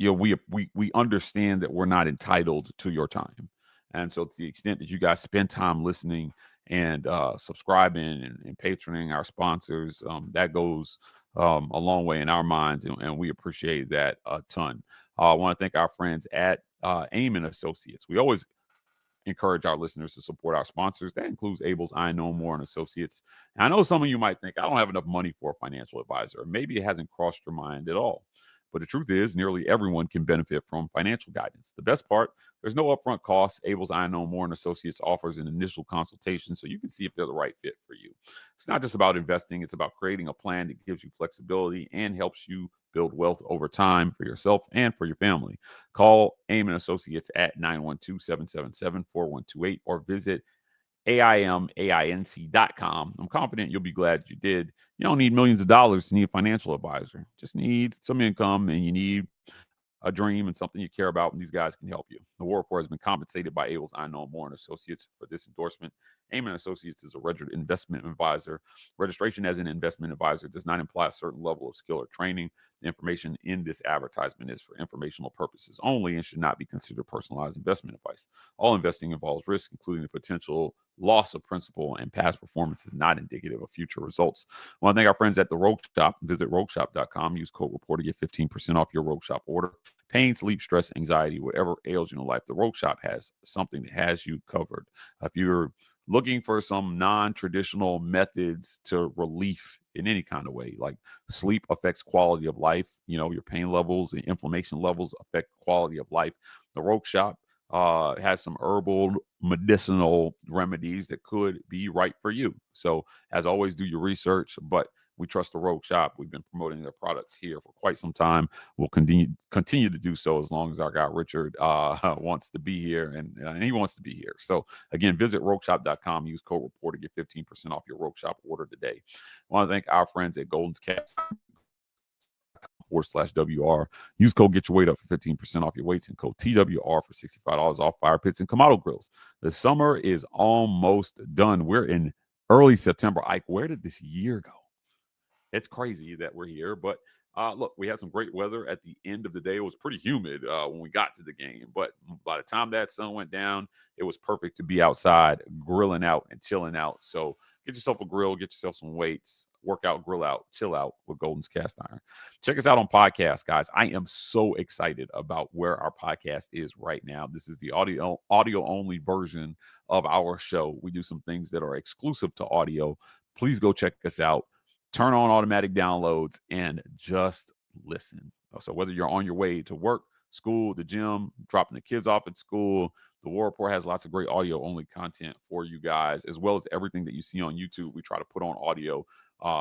D: we understand that we're not entitled to your time, and so to the extent that you guys spend time listening and subscribing and patroning our sponsors, that goes a long way in our minds, and we appreciate that a ton. I want to thank our friends at Aim Associates. We always encourage our listeners to support our sponsors. That includes Abel's I Know More and Associates. And I know some of you might think, I don't have enough money for a financial advisor. Maybe it hasn't crossed your mind at all. But the truth is, nearly everyone can benefit from financial guidance. The best part, there's no upfront cost. Abel's I Know More and Associates offers an initial consultation so you can see if they're the right fit for you. It's not just about investing, it's about creating a plan that gives you flexibility and helps you build wealth over time for yourself and for your family. Call Aim Associates at 912-777-4128 or visit AIMAINC.com. I'm confident you'll be glad you did. You don't need millions of dollars to need a financial advisor. Just need some income, and you need a dream and something you care about, and these guys can help you. The War Report has been compensated by Abel's I Know More and Associates for this endorsement. Amen Associates is a registered investment advisor. Registration as an investment advisor does not imply a certain level of skill or training. The information in this advertisement is for informational purposes only and should not be considered personalized investment advice. All investing involves risk, including the potential loss of principal, and past performance is not indicative of future results. I want to thank our friends at the Rogue Shop. Visit rogueshop.com. Use code REPORT to get 15% off your Rogue Shop order. Pain, sleep, stress, anxiety, whatever ails you in life, the Rogue Shop has something that has you covered. If you're looking for some non-traditional methods to relief in any kind of way, like sleep affects quality of life, your pain levels and inflammation levels affect quality of life. The Rogue Shop has some herbal medicinal remedies that could be right for you. So as always, do your research, but we trust the Rogue Shop. We've been promoting their products here for quite some time. We'll continue to do so as long as our guy Richard wants to be here, and he wants to be here. So again, visit rogueshop.com. Use code REPORT to get 15% off your Rogue Shop order today. I want to thank our friends at Golden's Cast /WR. Use code Get Your Weight Up for 15% off your weights and code TWR for $65 off fire pits and Kamado grills. The summer is almost done. We're in early September. Ike, where did this year go? It's crazy that we're here, but look, we had some great weather at the end of the day. It was pretty humid when we got to the game, but by the time that sun went down, it was perfect to be outside, grilling out and chilling out. So get yourself a grill, get yourself some weights, work out, grill out, chill out with Golden's Cast Iron. Check us out on podcast, guys. I am so excited about where our podcast is right now. This is the audio only version of our show. We do some things that are exclusive to audio. Please go check us out. Turn on automatic downloads and just listen. So whether you're on your way to work, school, the gym, dropping the kids off at school, the War Report has lots of great audio-only content for you guys, as well as everything that you see on YouTube. We try to put on audio.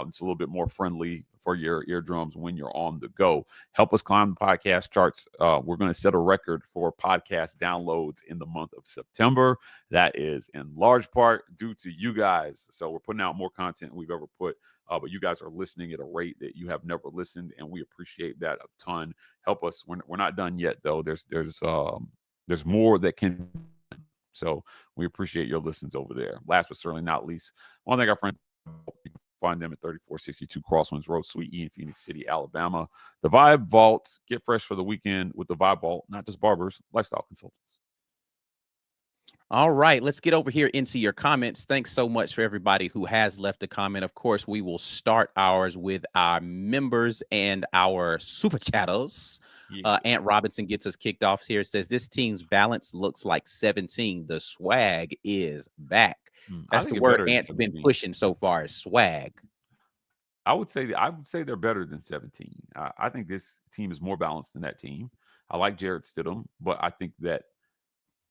D: It's a little bit more friendly for your eardrums when you're on the go. Help us climb the podcast charts. We're going to set a record for podcast downloads in the month of September. That is in large part due to you guys. So we're putting out more content than we've ever put, but you guys are listening at a rate that you have never listened, and we appreciate that a ton. Help us. We're not done yet, though. There's more that can be done. So we appreciate your listens over there. Last but certainly not least, I want to thank our friends. Find them at 3462 Crosswinds Road, Suite E in Phoenix City, Alabama. The Vibe Vault. Get fresh for the weekend with the Vibe Vault. Not just barbers, lifestyle consultants.
A: All right, let's get over here into your comments. Thanks so much for everybody who has left a comment. Of course, we will start ours with our members and our super chatters. Ant Robinson gets us kicked off here. Says this team's balance looks like 17. The swag is back. That's the word Ant's been pushing so far, is swag.
D: I would say they're better than 17. I think this team is more balanced than that team. I like Jarrett Stidham, but I think that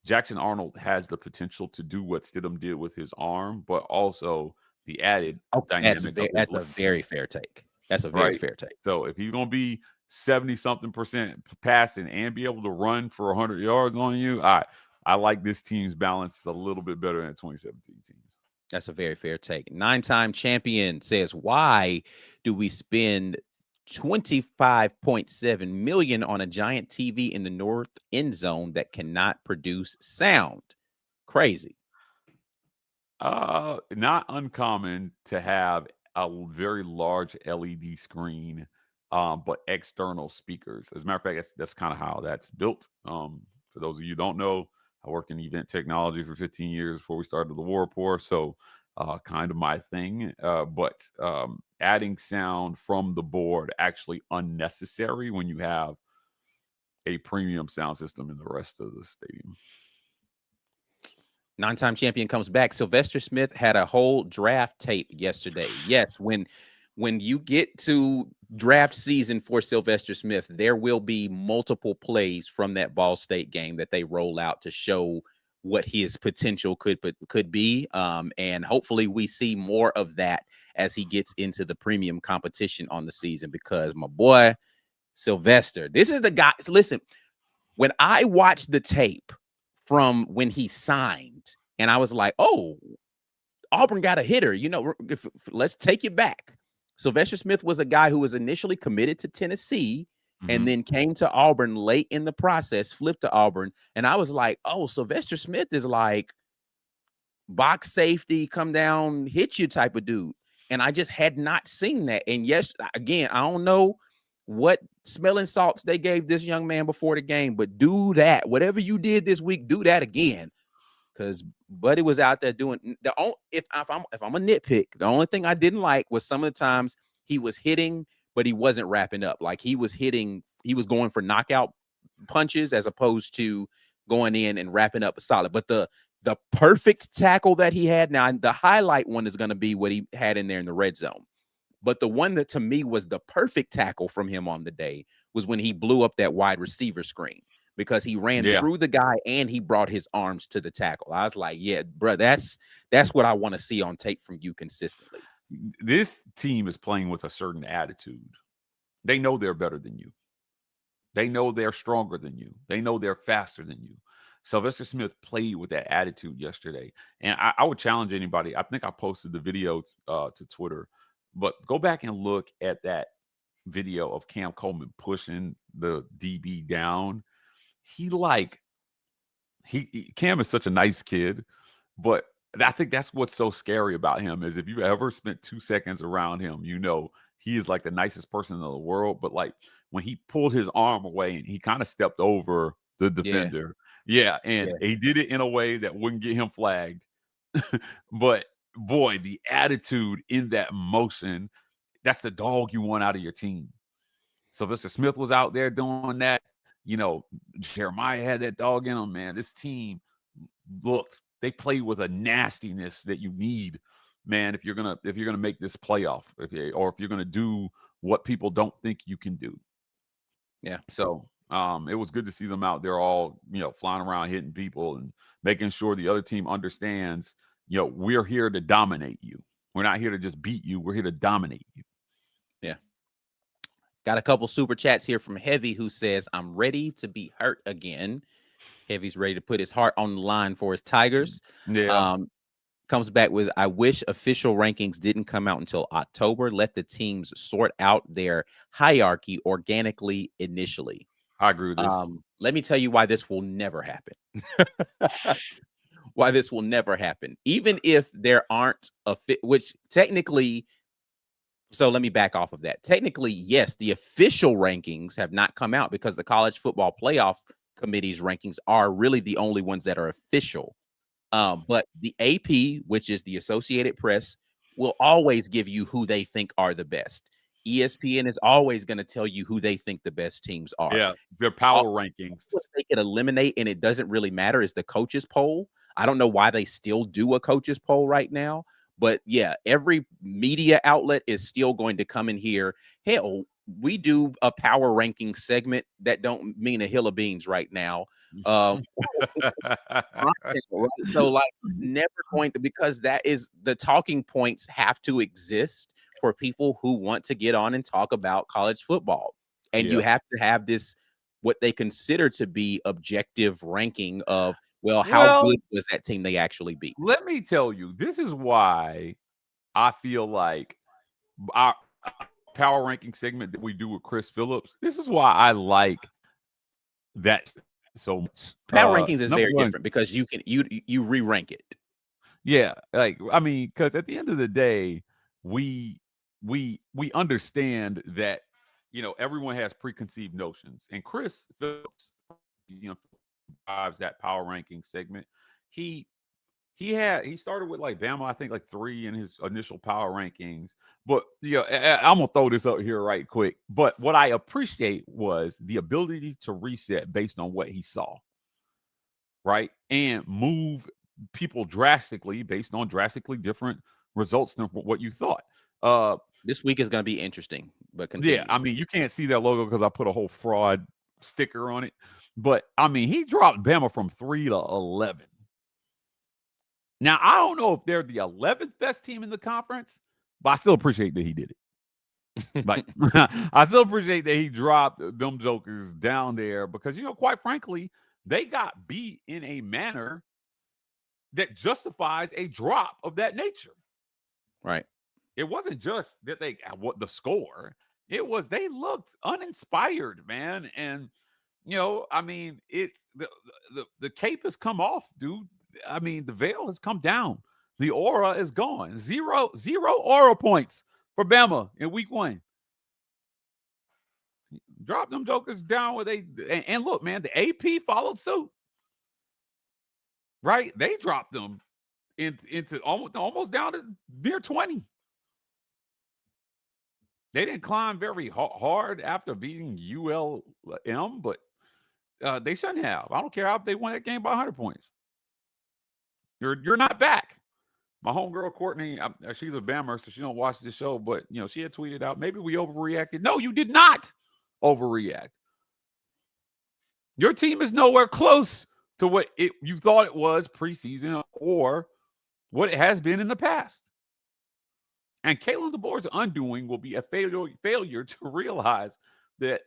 D: Jackson Arnold has the potential to do what Stidham did with his arm, but also the added dynamic.
A: That's a very fair take. That's a very fair take.
D: So if he's going to be 70-something% passing and be able to run for 100 yards on you, I like this team's balance a little bit better than 2017 teams.
A: That's a very fair take. 9-time champion says, why do we spend $25.7 million on a giant TV in the north end zone that cannot produce sound? Crazy.
D: Not uncommon to have a very large LED screen but external speakers. As a matter of fact, that's kind of how that's built. For those of you who don't know, I worked in event technology for 15 years before we started the War Report, so kind of my thing. But adding sound from the board actually unnecessary when you have a premium sound system in the rest of the stadium.
A: 9-time champion comes back. Sylvester Smith had a whole draft tape yesterday. Yes, when you get to draft season for Sylvester Smith, there will be multiple plays from that Ball State game that they roll out to show what his potential could be. And hopefully we see more of that as he gets into the premium competition on the season, because my boy Sylvester, this is the guy. Listen, when I watched the tape from when he signed, and I was like, oh, Auburn got a hitter. Let's take it back. Sylvester Smith was a guy who was initially committed to Tennessee and then came to Auburn late in the process, flipped to Auburn. And I was like, oh, Sylvester Smith is like box safety, come down, hit you type of dude. And I just had not seen that. And yes, again, I don't know what smelling salts they gave this young man before the game, but do that. Whatever you did this week, do that again. Because Buddy was out there doing if I'm a nitpick, the only thing I didn't like was some of the times he was hitting, but he wasn't wrapping up. Like he was going for knockout punches as opposed to going in and wrapping up solid. But the perfect tackle that he had, now the highlight one is going to be what he had in there in the red zone. But the one that to me was the perfect tackle from him on the day was when he blew up that wide receiver screen, because he ran through the guy and he brought his arms to the tackle. I was like, yeah, bro, that's what I want to see on tape from you consistently.
D: This team is playing with a certain attitude. They know they're better than you. They know they're stronger than you. They know they're faster than you. Sylvester Smith played with that attitude yesterday. And I would challenge anybody. I think I posted the video to Twitter, but go back and look at that video of Cam Coleman pushing the DB down. Cam is such a nice kid, but I think that's what's so scary about him is if you ever spent 2 seconds around him, he is like the nicest person in the world. But like when he pulled his arm away and he kind of stepped over the defender. And he did it in a way that wouldn't get him flagged. But boy, the attitude in that motion, that's the dog you want out of your team. Sylvester Smith was out there doing that. Jeremiah had that dog in him, man. This team they play with a nastiness that you need, man, if you're gonna make this playoff, if you're gonna do what people don't think you can do.
A: Yeah.
D: So it was good to see them out there all, flying around hitting people and making sure the other team understands, we're here to dominate you. We're not here to just beat you. We're here to dominate you.
A: Yeah. Got a couple super chats here from Heavy, who says, I'm ready to be hurt again. Heavy's ready to put his heart on the line for his Tigers.
D: Yeah.
A: Comes back with, I wish official rankings didn't come out until October. Let the teams sort out their hierarchy organically initially.
D: I agree with this.
A: Let me tell you why this will never happen. Why this will never happen. Even if there aren't which technically, so let me back off of that. Technically, yes, the official rankings have not come out because the College Football Playoff Committee's rankings are really the only ones that are official. But the AP, which is the Associated Press, will always give you who they think are the best. ESPN is always going to tell you who they think the best teams are.
D: Yeah, their power rankings.
A: What they can eliminate, and it doesn't really matter, is the coaches poll. I don't know why they still do a coaches poll right now. But yeah, every media outlet is still going to come in here. Hell, we do a power ranking segment that don't mean a hill of beans right now. So like, never going to, because that is the talking points have to exist for people who want to get on and talk about college football. And you have to have this, what they consider to be objective ranking of, how good was that team they actually beat?
D: Let me tell you, this is why I feel like our power ranking segment that we do with Chris Phillips, this is why I like that so much.
A: Power rankings is very different because you re-rank it.
D: Yeah, because at the end of the day, we understand that, everyone has preconceived notions, and Chris Phillips, drives that power ranking segment. He started with like Bama, I think like 3 in his initial power rankings. But I'm gonna throw this up here right quick. But what I appreciate was the ability to reset based on what he saw, right, and move people drastically based on drastically different results than what you thought.
A: This week is going to be interesting, but continue.
D: Yeah, I mean, you can't see that logo because I put a whole fraud sticker on it. But I mean, he dropped Bama from 3 to 11. Now, I don't know if they're the 11th best team in the conference, but I still appreciate that he did it. Like, I still appreciate that he dropped them jokers down there because, quite frankly, they got beat in a manner that justifies a drop of that nature.
A: Right.
D: It wasn't just that the score. It was they looked uninspired, man. And, I mean, it's the cape has come off, dude. I mean, the veil has come down. The aura is gone. Zero aura points for Bama in week 1. Drop them jokers down where and look, man, the AP followed suit. Right? They dropped them into almost down to near 20. They didn't climb very hard after beating ULM, but they shouldn't have. I don't care how they won that game by 100 points. You're not back. My homegirl Courtney, she's a Bammer, so she don't watch this show, but she had tweeted out, maybe we overreacted. No, you did not overreact. Your team is nowhere close to what you thought it was preseason or what it has been in the past. And Kalen DeBoer's undoing will be a failure to realize that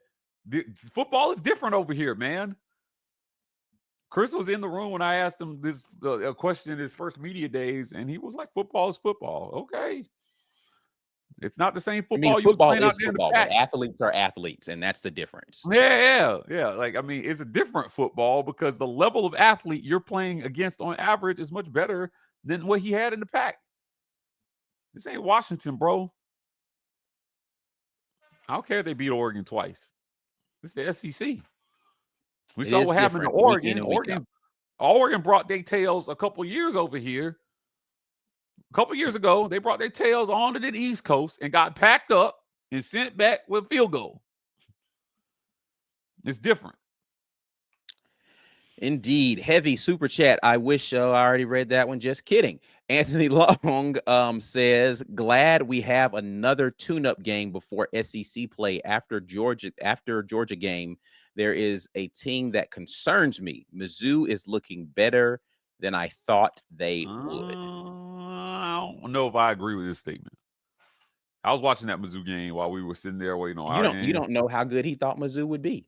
D: football is different over here, man. Chris was in the room when I asked him this a question in his first media days, and he was like, "Football is football." Okay, it's not the same football.
A: Football is football, but athletes are athletes, and that's the difference.
D: Yeah. Like, I mean, it's a different football because the level of athlete you're playing against on average is much better than what he had in the pack. This ain't Washington, bro. I don't care if they beat Oregon twice. It's the SEC. We saw what happened to Oregon. Oregon brought their tails a couple years over here. A couple years ago, they brought their tails onto the East Coast and got packed up and sent back with a field goal. It's different.
A: Indeed. Heavy super chat. I wish I already read that one. Just kidding. Anthony Long says, glad we have another tune-up game before SEC play after Georgia game. There is a team that concerns me. Mizzou is looking better than I thought they would.
D: I don't know if I agree with this statement. I was watching that Mizzou game while we were sitting there waiting on our game.
A: You don't know how good he thought Mizzou would be.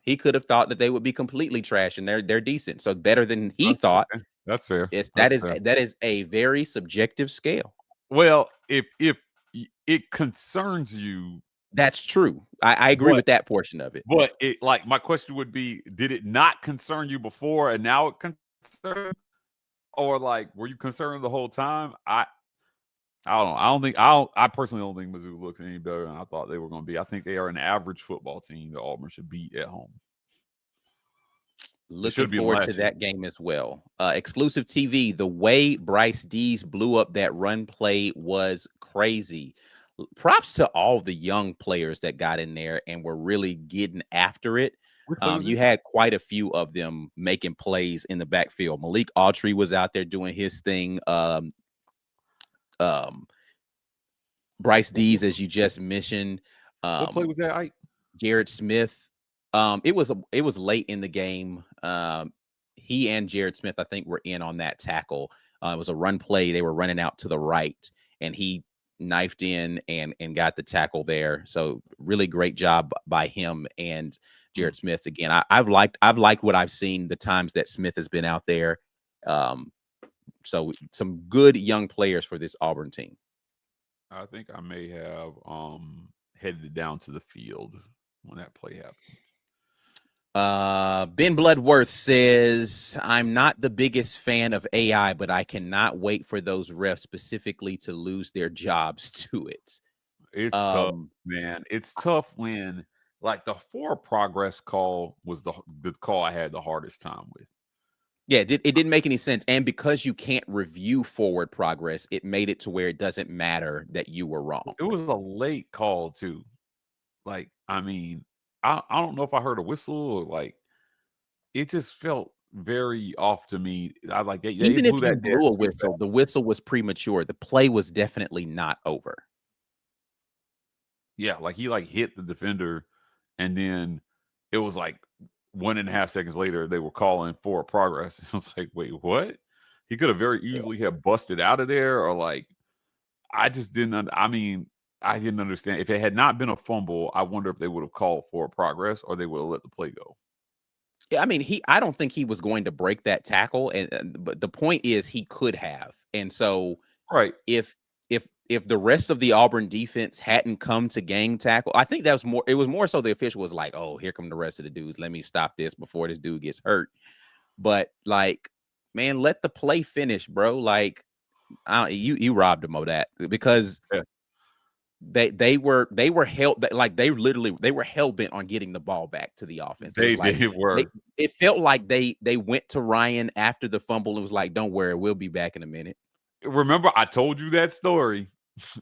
A: He could have thought that they would be completely trash, and they're decent. So better than he thought.
D: Okay. That's fair.
A: That is a very subjective scale.
D: Well, if it concerns you,
A: that's true. I agree with that portion of it.
D: But my question would be, did it not concern you before and now it concerns? Or were you concerned the whole time? I don't know. I personally don't think Mizzou looks any better than I thought they were going to be. I think they are an average football team that Auburn should beat at home.
A: Looking forward to that game as well. Exclusive TV, the way Bryce Dees blew up that run play was crazy. Props to all the young players that got in there and were really getting after it. You had quite a few of them making plays in the backfield. Malik Autry was out there doing his thing. Bryce Dees, as you just mentioned.
D: What play was that, Ike?
A: Jared Smith. It was late in the game. He and Jared Smith, I think, were in on that tackle. It was a run play. They were running out to the right, and he knifed in and got the tackle there. So really great job by him and Jared Smith. Again, I've liked what I've seen the times that Smith has been out there. So some good young players for this Auburn team.
D: I think I may have headed down to the field when that play happened.
A: Ben Bloodworth says, I'm not the biggest fan of AI, but I cannot wait for those refs specifically to lose their jobs to it.
D: It's tough,
A: Um,
D: man. It's tough when like the forward progress call was the call I had the hardest time with.
A: yeah, it didn't make any sense. And because you can't review forward progress, it made it to where it doesn't matter that you were wrong.
D: It was a late call too. Like, I mean, I don't know if I heard a whistle or like it just felt very off to me. I like they
A: Even
D: blew
A: if you
D: that dead
A: blew a
D: too
A: whistle,
D: fast.
A: the whistle was premature. The play was definitely not over.
D: Yeah, like he like hit the defender, and then it was like 1.5 seconds later they were calling for progress. I was like, wait, what? He could have very
A: Yeah.
D: easily have busted out of there, or like I just didn't. I mean, I didn't understand. If it had not been a fumble, I wonder if they would have called for progress or they would have let the play go.
A: Yeah, I mean, I don't think he was going to break that tackle, but the point is he could have. And so
D: Right.
A: if if the rest of the Auburn defense hadn't come to gang tackle, I think that was more. It was more so the official was like, "Oh, here come the rest of the dudes. Let me stop this before this dude gets hurt." But like, man, let the play finish, bro. Like, you robbed him of that because
D: Yeah.
A: they were hell like they were hell bent on getting the ball back to the offense. It was
D: They
A: like
D: did were.
A: it felt like they went to Ryan after the fumble and was like, "Don't worry, we'll be back in a minute."
D: Remember, I told you that story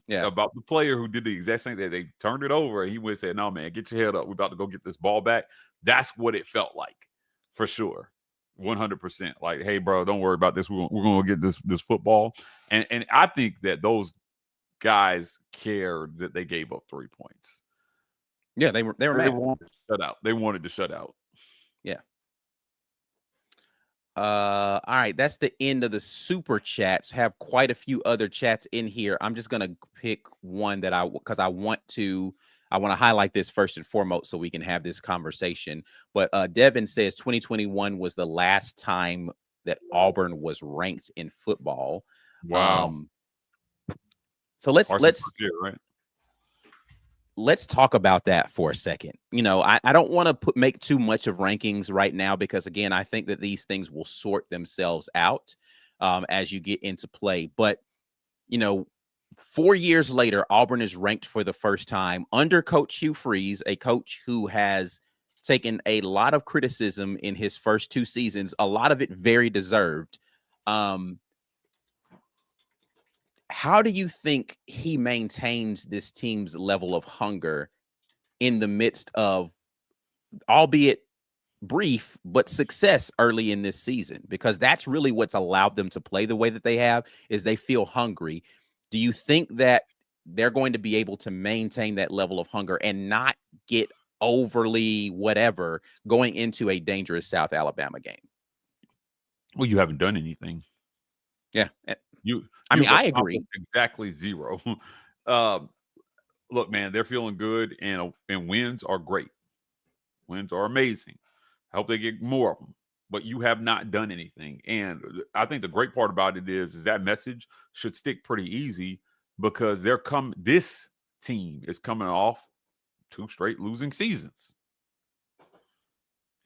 A: Yeah.
D: about the player who did the exact same thing. They turned it over and he went and said, "No, man, get your head up. We're about to go get this ball back." That's what it felt like, for sure. 100%. Like, hey, bro, don't worry about this. We're gonna get this football. And I think that those guys cared that they gave up 3 points.
A: Yeah, they were
D: They
A: mad.
D: wanted to shut out. They wanted to shut out.
A: Yeah. All right, that's the end of the super chats. Have quite a few other chats in here. I'm just gonna pick one that because I want to highlight this first and foremost so we can have this conversation. But Devin says 2021 was the last time that Auburn was ranked in football.
D: Wow.
A: So let's
D: Right?
A: let's talk about that for a second. You know, I don't want to make too much of rankings right now because, again, I think that these things will sort themselves out as you get into play. But, you know, 4 years later, Auburn is ranked for the first time under Coach Hugh Freeze, a coach who has taken a lot of criticism in his first 2 seasons, a lot of it very deserved. How do you think he maintains this team's level of hunger in the midst of, albeit brief, but success early in this season? Because that's really what's allowed them to play the way that they have, is they feel hungry. Do you think that they're going to be able to maintain that level of hunger and not get overly whatever going into a dangerous South Alabama game?
D: Well, you haven't done anything.
A: Yeah.
D: I
A: mean, I agree.
D: Exactly 0. Look, man, they're feeling good, and wins are great. Wins are amazing. I hope they get more of them. But you have not done anything, and I think the great part about it is that message should stick pretty easy because this team is coming off 2 straight losing seasons.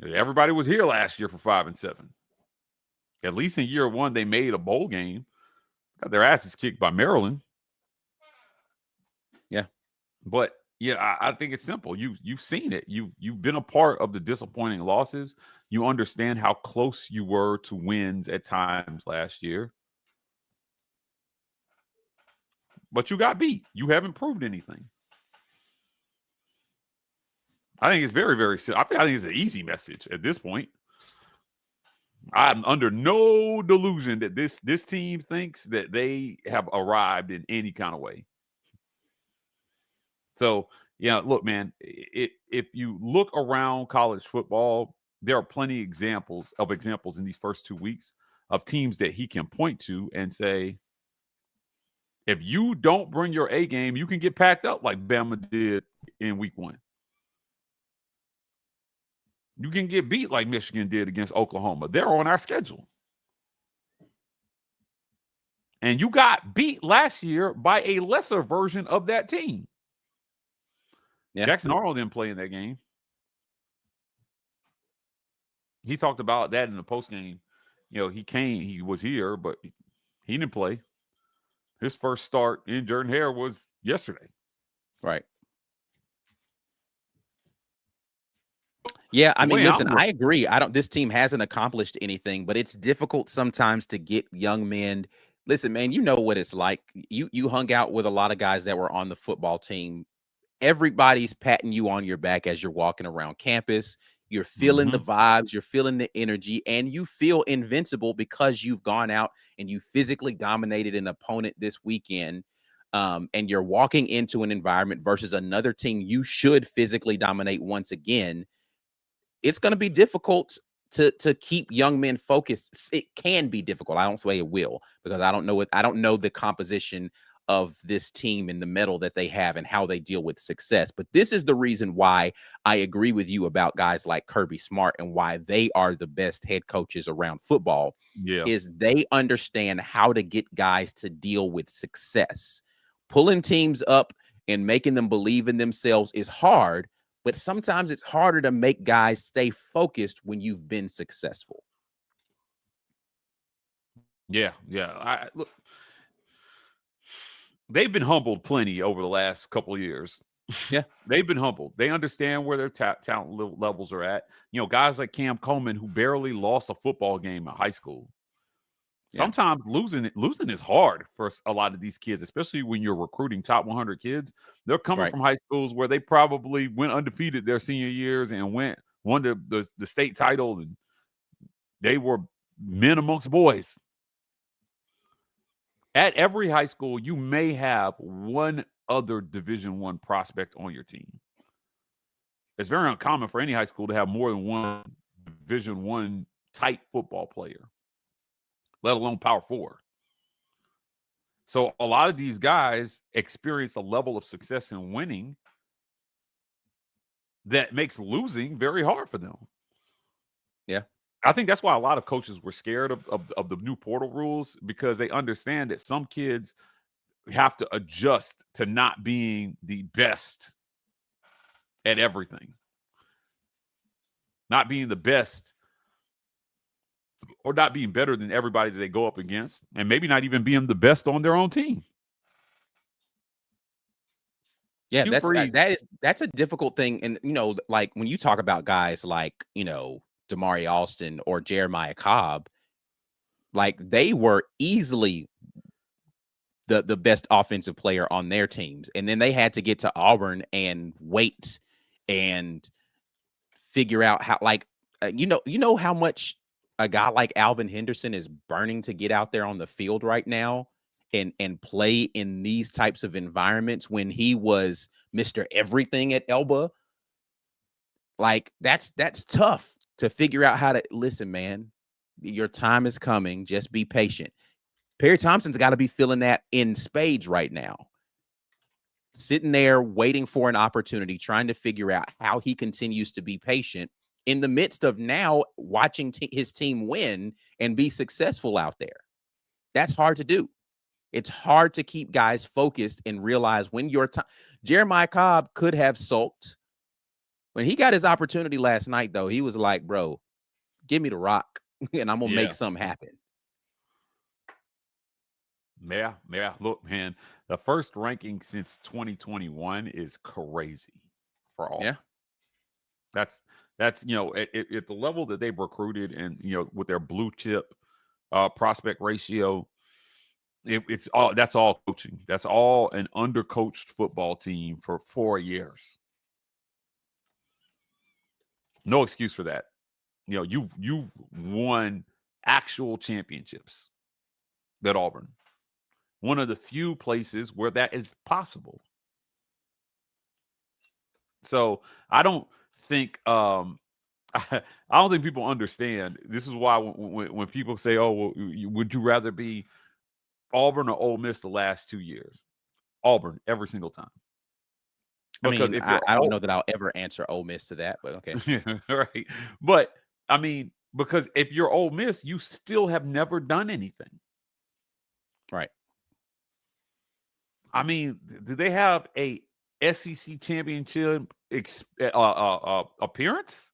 D: Everybody was here last year for 5 and 7. At least in year 1, they made a bowl game. Got their asses kicked by Maryland.
A: Yeah.
D: But yeah, I think it's simple. You've seen it. You've been a part of the disappointing losses. You understand how close you were to wins at times last year. But you got beat. You haven't proved anything. I think it's very, very simple. I think it's an easy message at this point. I'm under no delusion that this team thinks that they have arrived in any kind of way. So, yeah, look, man, if you look around college football, there are plenty examples in these first 2 weeks of teams that he can point to and say, if you don't bring your A game, you can get packed up like Bama did in week 1. You can get beat like Michigan did against Oklahoma. They're on our schedule. And you got beat last year by a lesser version of that team. Yeah. Jackson Arnold didn't play in that game. He talked about that in the postgame. You know, he was here, but he didn't play. His first start in Jordan Hare was yesterday.
A: Right. Yeah, I
D: The
A: mean,
D: way
A: listen,
D: I'm
A: I agree. This team hasn't accomplished anything, but it's difficult sometimes to get young men. Listen, man, you know what it's like. You hung out with a lot of guys that were on the football team. Everybody's patting you on your back as you're walking around campus. You're feeling the vibes, you're feeling the energy, and you feel invincible because you've gone out and you physically dominated an opponent this weekend. And you're walking into an environment versus another team you should physically dominate once again. It's going to be difficult to keep young men focused. It can be difficult. I don't say it will, because I don't know I don't know the composition of this team and the metal that they have and how they deal with success. But this is the reason why I agree with you about guys like Kirby Smart and why they are the best head coaches around football.
D: Yeah.
A: Is they understand how to get guys to deal with success. Pulling teams up and making them believe in themselves is hard, but sometimes it's harder to make guys stay focused when you've been successful.
D: Yeah. Look, they've been humbled plenty over the last couple of years.
A: Yeah.
D: They've been humbled. They understand where their talent levels are at. You know, guys like Cam Coleman, who barely lost a football game in high school. Sometimes losing is hard for a lot of these kids, especially when you're recruiting top 100 kids. They're coming from high schools where they probably went undefeated their senior years and won the state title, and they were men amongst boys. At every high school, you may have one other Division I prospect on your team. It's very uncommon for any high school to have more than one Division I type football player, let alone Power 4. So a lot of these guys experience a level of success in winning that makes losing very hard for them.
A: Yeah.
D: I think that's why a lot of coaches were scared of the new portal rules, because they understand that some kids have to adjust to not being the best at everything. Not being the best, or not being better than everybody that they go up against, and maybe not even being the best on their own team.
A: Yeah, that's a difficult thing. And, you know, like when you talk about guys like, you know, Damari Alston or Jeremiah Cobb, like they were easily the best offensive player on their teams. And then they had to get to Auburn and wait and figure out how, like, you know how much a guy like Alvin Henderson is burning to get out there on the field right now and play in these types of environments when he was Mr. Everything at Elba. Like that's tough to figure out how to listen, man. Your time is coming. Just be patient. Perry Thompson's got to be feeling that in spades right now. Sitting there waiting for an opportunity, trying to figure out how he continues to be patient in the midst of now watching his team win and be successful out there. That's hard to do. It's hard to keep guys focused and realize when your time. Jeremiah Cobb could have sulked. When he got his opportunity last night, though, he was like, bro, give me the rock and I'm going to make something happen.
D: Yeah. Look, man, the first ranking since 2021 is crazy for all.
A: Yeah.
D: That's you know, at the level that they've recruited, and, you know, with their blue chip prospect ratio, that's all coaching. That's all an undercoached football team for 4 years. No excuse for that. You know, you've won actual championships at Auburn. One of the few places where that is possible. So I don't think I don't think people understand. This is why when people say, "Oh, well, would you rather be Auburn or Ole Miss the last 2 years?" Auburn every single time.
A: Because I don't know that I'll ever answer Ole Miss to that, but okay.
D: Right. But I mean, because if you're Ole Miss, you still have never done anything.
A: Right.
D: I mean, do they have a SEC championship appearance?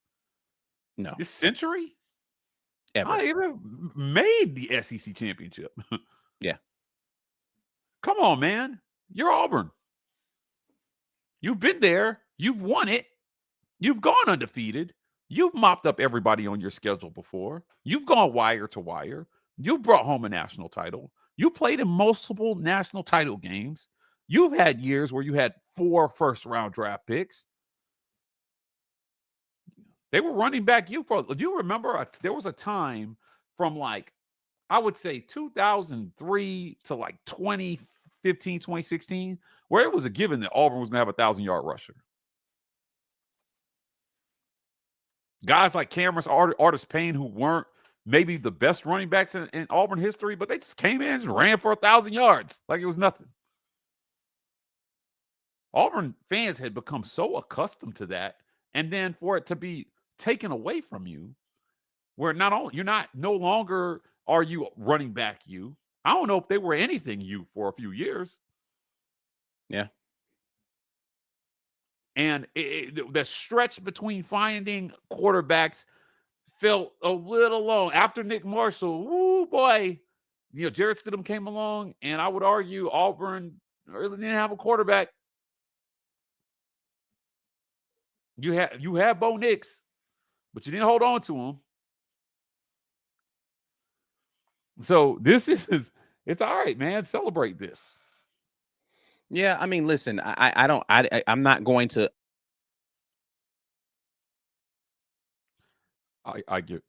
A: No.
D: This century?
A: Ever.
D: I even made the SEC championship.
A: Yeah.
D: Come on, man. You're Auburn. You've been there. You've won it. You've gone undefeated. You've mopped up everybody on your schedule before. You've gone wire to wire. You've brought home a national title. You played in multiple national title games. You've had years where you had 4 first-round draft picks. They were running back you for. Do you remember? There was a time from like, I would say 2003 to like 2015, 2016, where it was a given that Auburn was going to have a 1,000-yard rusher. Guys like Cameron Artis Payne, who weren't maybe the best running backs in Auburn history, but they just came in and just ran for 1,000 yards like it was nothing. Auburn fans had become so accustomed to that, and then for it to be taken away from you, where not only no longer are you running back you. I don't know if they were anything you for a few years.
A: Yeah.
D: And the stretch between finding quarterbacks felt a little long. After Nick Marshall, woo boy, Jarrett Stidham came along, and I would argue Auburn really didn't have a quarterback. You had Bo Nix, but you didn't hold on to him. So it's all right, man. Celebrate this.
A: Yeah, I mean, listen, I'm not going to.
D: I get.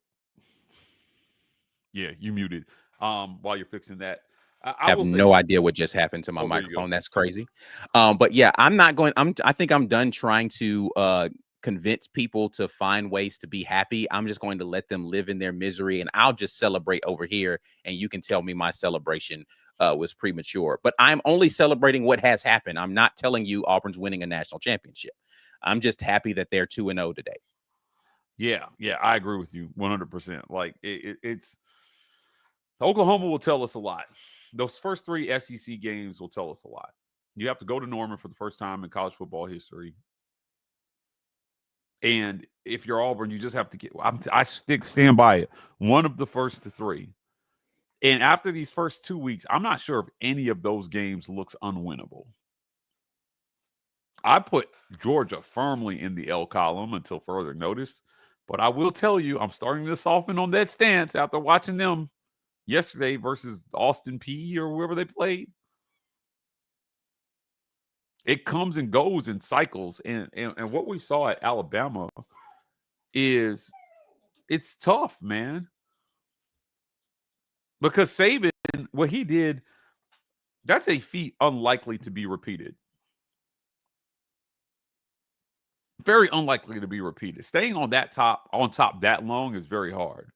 D: Yeah, you muted. While you're fixing that,
A: I have no idea what just happened to my microphone. That's crazy. But yeah, I think I'm done trying to convince people to find ways to be happy. I'm just going to let them live in their misery, and I'll just celebrate over here, and you can tell me my celebration was premature. But I'm only celebrating what has happened. I'm not telling you Auburn's winning a national championship. I'm just happy that they're 2-0 today.
D: Yeah, I agree with you 100%. Like it's Oklahoma will tell us a lot. Those first 3 SEC games will tell us a lot. You have to go to Norman for the first time in college football history. And if you're Auburn, you just have to stand by it. One of the first 3. And after these first 2 weeks, I'm not sure if any of those games looks unwinnable. I put Georgia firmly in the L column until further notice. But I will tell you, I'm starting to soften on that stance after watching them yesterday versus Austin Peay or whoever they played. It comes and goes in cycles. And what we saw at Alabama is it's tough, man. Because Saban, what he did, that's a feat unlikely to be repeated. Very unlikely to be repeated. Staying on top that long is very hard.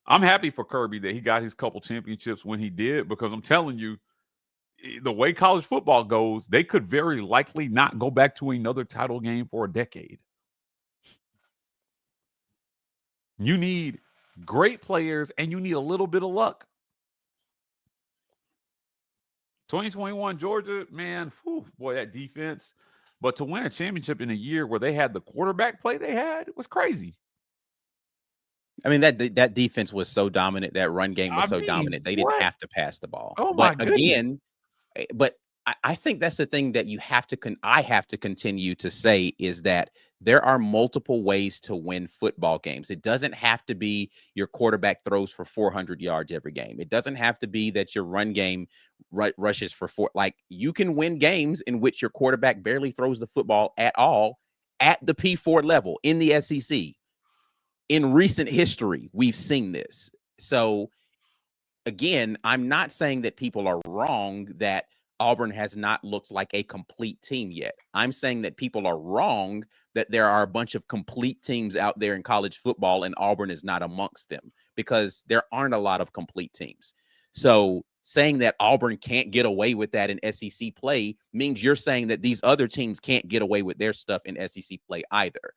D: I'm happy for Kirby that he got his couple championships when he did, because I'm telling you, the way college football goes, they could very likely not go back to another title game for a decade. You need great players, and you need a little bit of luck. 2021 Georgia, man, boy, that defense. But to win a championship in a year where they had the quarterback play they had, it was crazy.
A: I mean, that defense was so dominant. That run game was dominant. They didn't have to pass the ball.
D: Oh, my goodness.
A: Again, but I think that's the thing that I have to continue to say is that there are multiple ways to win football games. It doesn't have to be your quarterback throws for 400 yards every game. It doesn't have to be that your run game rushes for 4. Like, you can win games in which your quarterback barely throws the football at all at the P4 level in the SEC. In recent history, we've seen this. So again, I'm not saying that people are wrong that Auburn has not looked like a complete team yet. I'm saying that people are wrong that there are a bunch of complete teams out there in college football and Auburn is not amongst them, because there aren't a lot of complete teams. So saying that Auburn can't get away with that in SEC play means you're saying that these other teams can't get away with their stuff in SEC play either.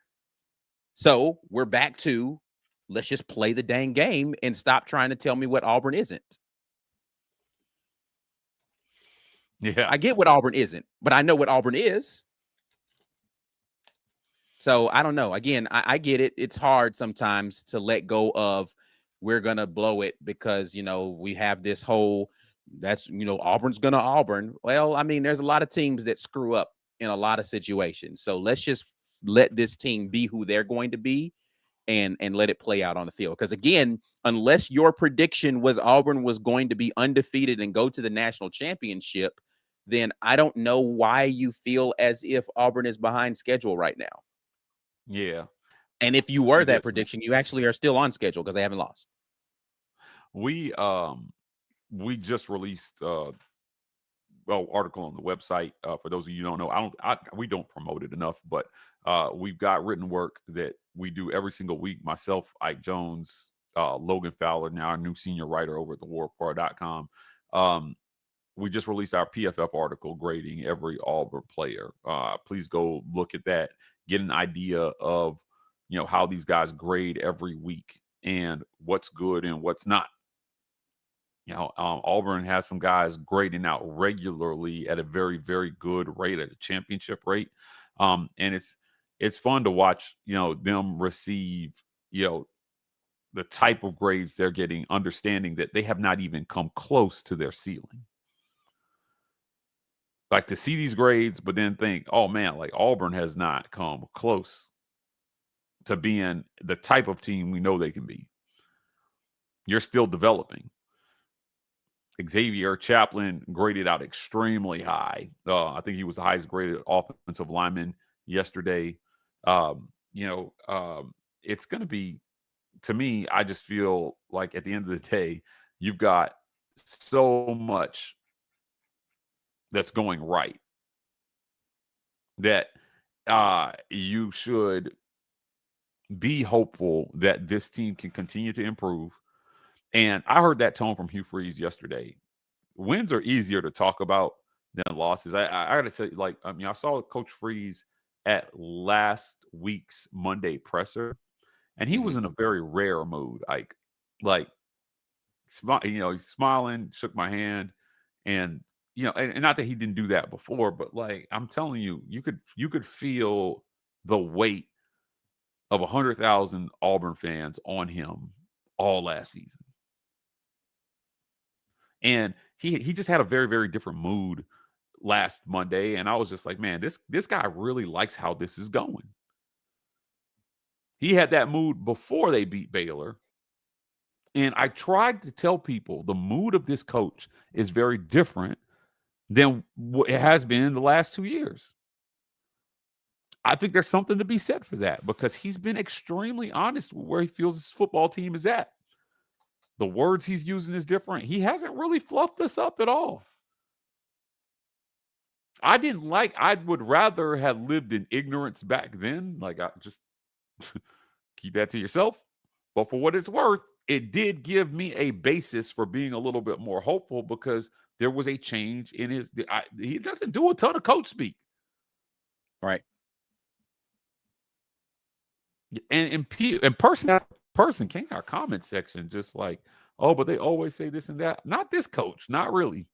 A: So we're back to, let's just play the dang game and stop trying to tell me what Auburn isn't.
D: Yeah,
A: I get what Auburn isn't, but I know what Auburn is. So I don't know. Again, I get it. It's hard sometimes to let go of we're going to blow it because, we have this whole, Auburn's going to Auburn. Well, I mean, there's a lot of teams that screw up in a lot of situations. So let's just let this team be who they're going to be and let it play out on the field. Because again, unless your prediction was Auburn was going to be undefeated and go to the national championship, then I don't know why you feel as if Auburn is behind schedule right now.
D: Yeah.
A: And if you were that
D: Yes, man.
A: prediction, you actually are still on schedule because they haven't lost.
D: We just released article on the website. For those of you who don't know, we don't promote it enough, but we've got written work that we do every single week. Myself, Ike Jones, Logan Fowler, now our new senior writer over at thewarpro.com. We just released our PFF article grading every Auburn player. Please go look at that, get an idea of, how these guys grade every week and what's good and what's not. Auburn has some guys grading out regularly at a very, very good rate, at a championship rate. And it's fun to watch, them receive, the type of grades they're getting, understanding that they have not even come close to their ceiling. Like, to see these grades, but then think, oh man, like Auburn has not come close to being the type of team we know they can be. You're still developing. Xavier Chaplin graded out extremely high. I think he was the highest graded offensive lineman yesterday. It's going to be, to me, I just feel like at the end of the day, you've got so much that's going right that you should be hopeful that this team can continue to improve. And I heard that tone from Hugh Freeze yesterday. Wins are easier to talk about than losses. I got to tell you, I saw Coach Freeze at last week's Monday presser, and he was in a very rare mood. He's smiling, shook my hand, and and not that he didn't do that before, but I'm telling you, you could feel the weight of 100,000 Auburn fans on him all last season. And he just had a very, very different mood last Monday. And I was just like, man, this guy really likes how this is going. He had that mood before they beat Baylor. And I tried to tell people the mood of this coach is very different than what it has been in the last 2 years. I think there's something to be said for that, because he's been extremely honest with where he feels his football team is at. The words he's using is different. He hasn't really fluffed this up at all. I would rather have lived in ignorance back then. I just keep that to yourself. But for what it's worth, it did give me a basis for being a little bit more hopeful, because there was a change in he doesn't do a ton of coach speak.
A: Right.
D: And person came to our comment section just like, oh, but they always say this and that. Not this coach. Not really.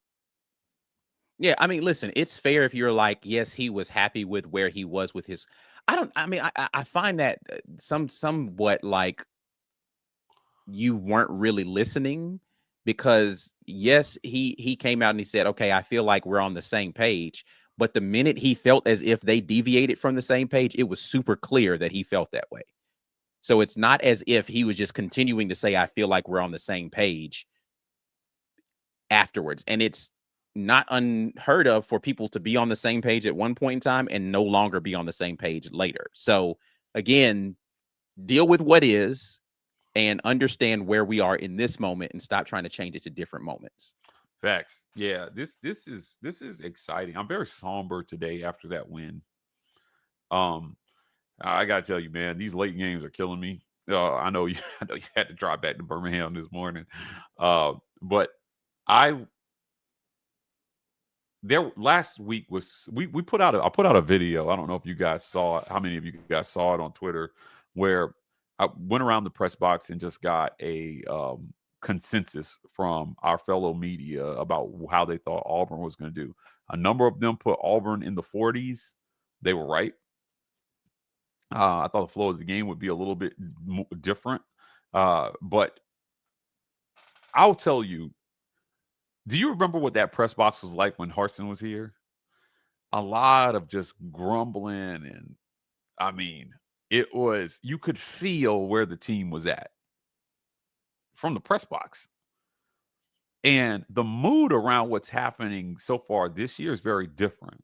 A: Yeah, I mean, listen, it's fair if you're like, yes, he was happy with where he was with his. I find that somewhat like you weren't really listening, because yes, he came out and he said, okay, I feel like we're on the same page. But the minute he felt as if they deviated from the same page, it was super clear that he felt that way. So it's not as if he was just continuing to say, I feel like we're on the same page afterwards. And it's not unheard of for people to be on the same page at one point in time and no longer be on the same page later. So again, deal with what is and understand where we are in this moment and stop trying to change it to different moments.
D: Facts. Yeah, this is exciting. I'm very somber today after that win. I gotta tell you, man, these late games are killing me. I know you had to drive back to Birmingham this morning, but last week was we put out I put out a video. I don't know if you guys saw it. How many of you guys saw it on Twitter? Where I went around the press box and just got a consensus from our fellow media about how they thought Auburn was going to do. A number of them put Auburn in the 40s. They were right. I thought the flow of the game would be a little bit different. But I'll tell you, do you remember what that press box was like when Harsin was here? a lot of just grumbling. And I mean, you could feel where the team was at from the press box. And the mood around what's happening so far this year is very different.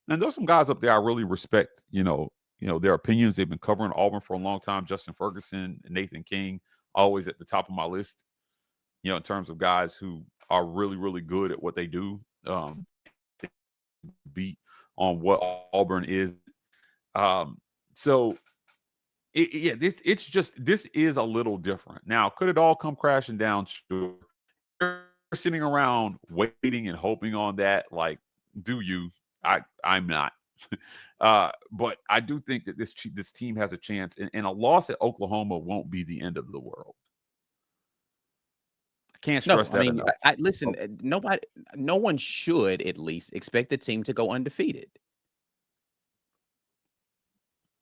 D: And there's some guys up there I really respect, their opinions. They've been covering Auburn for a long time. Justin Ferguson and Nathan King, always at the top of my list, in terms of guys who are really, really good at what they do. Beat on what Auburn is. So this is a little different. Now, could it all come crashing down? Sure. You're sitting around waiting and hoping on that. Like, do you? I'm not. But I do think that this team has a chance, and a loss at Oklahoma won't be the end of the world. I can't stress that enough.
A: Listen, no one should at least expect the team to go undefeated.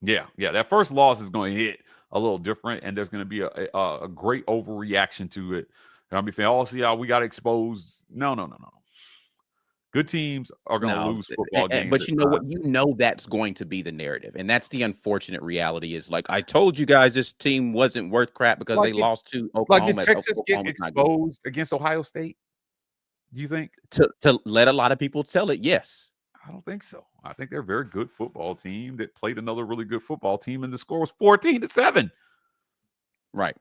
D: Yeah. That first loss is going to hit a little different, and there's going to be a great overreaction to it. And I'll be saying, "Oh, see how we got exposed." No. Good teams are going to lose football games.
A: But you know what? You know that's going to be the narrative, and that's the unfortunate reality. Is like, I told you guys this team wasn't worth crap because they lost to Oklahoma.
D: Like, did Texas get exposed against Ohio State? Do you think?
A: To let a lot of people tell it, yes.
D: I don't think so. I think they're a very good football team that played another really good football team, and the score was 14-7.
A: Right.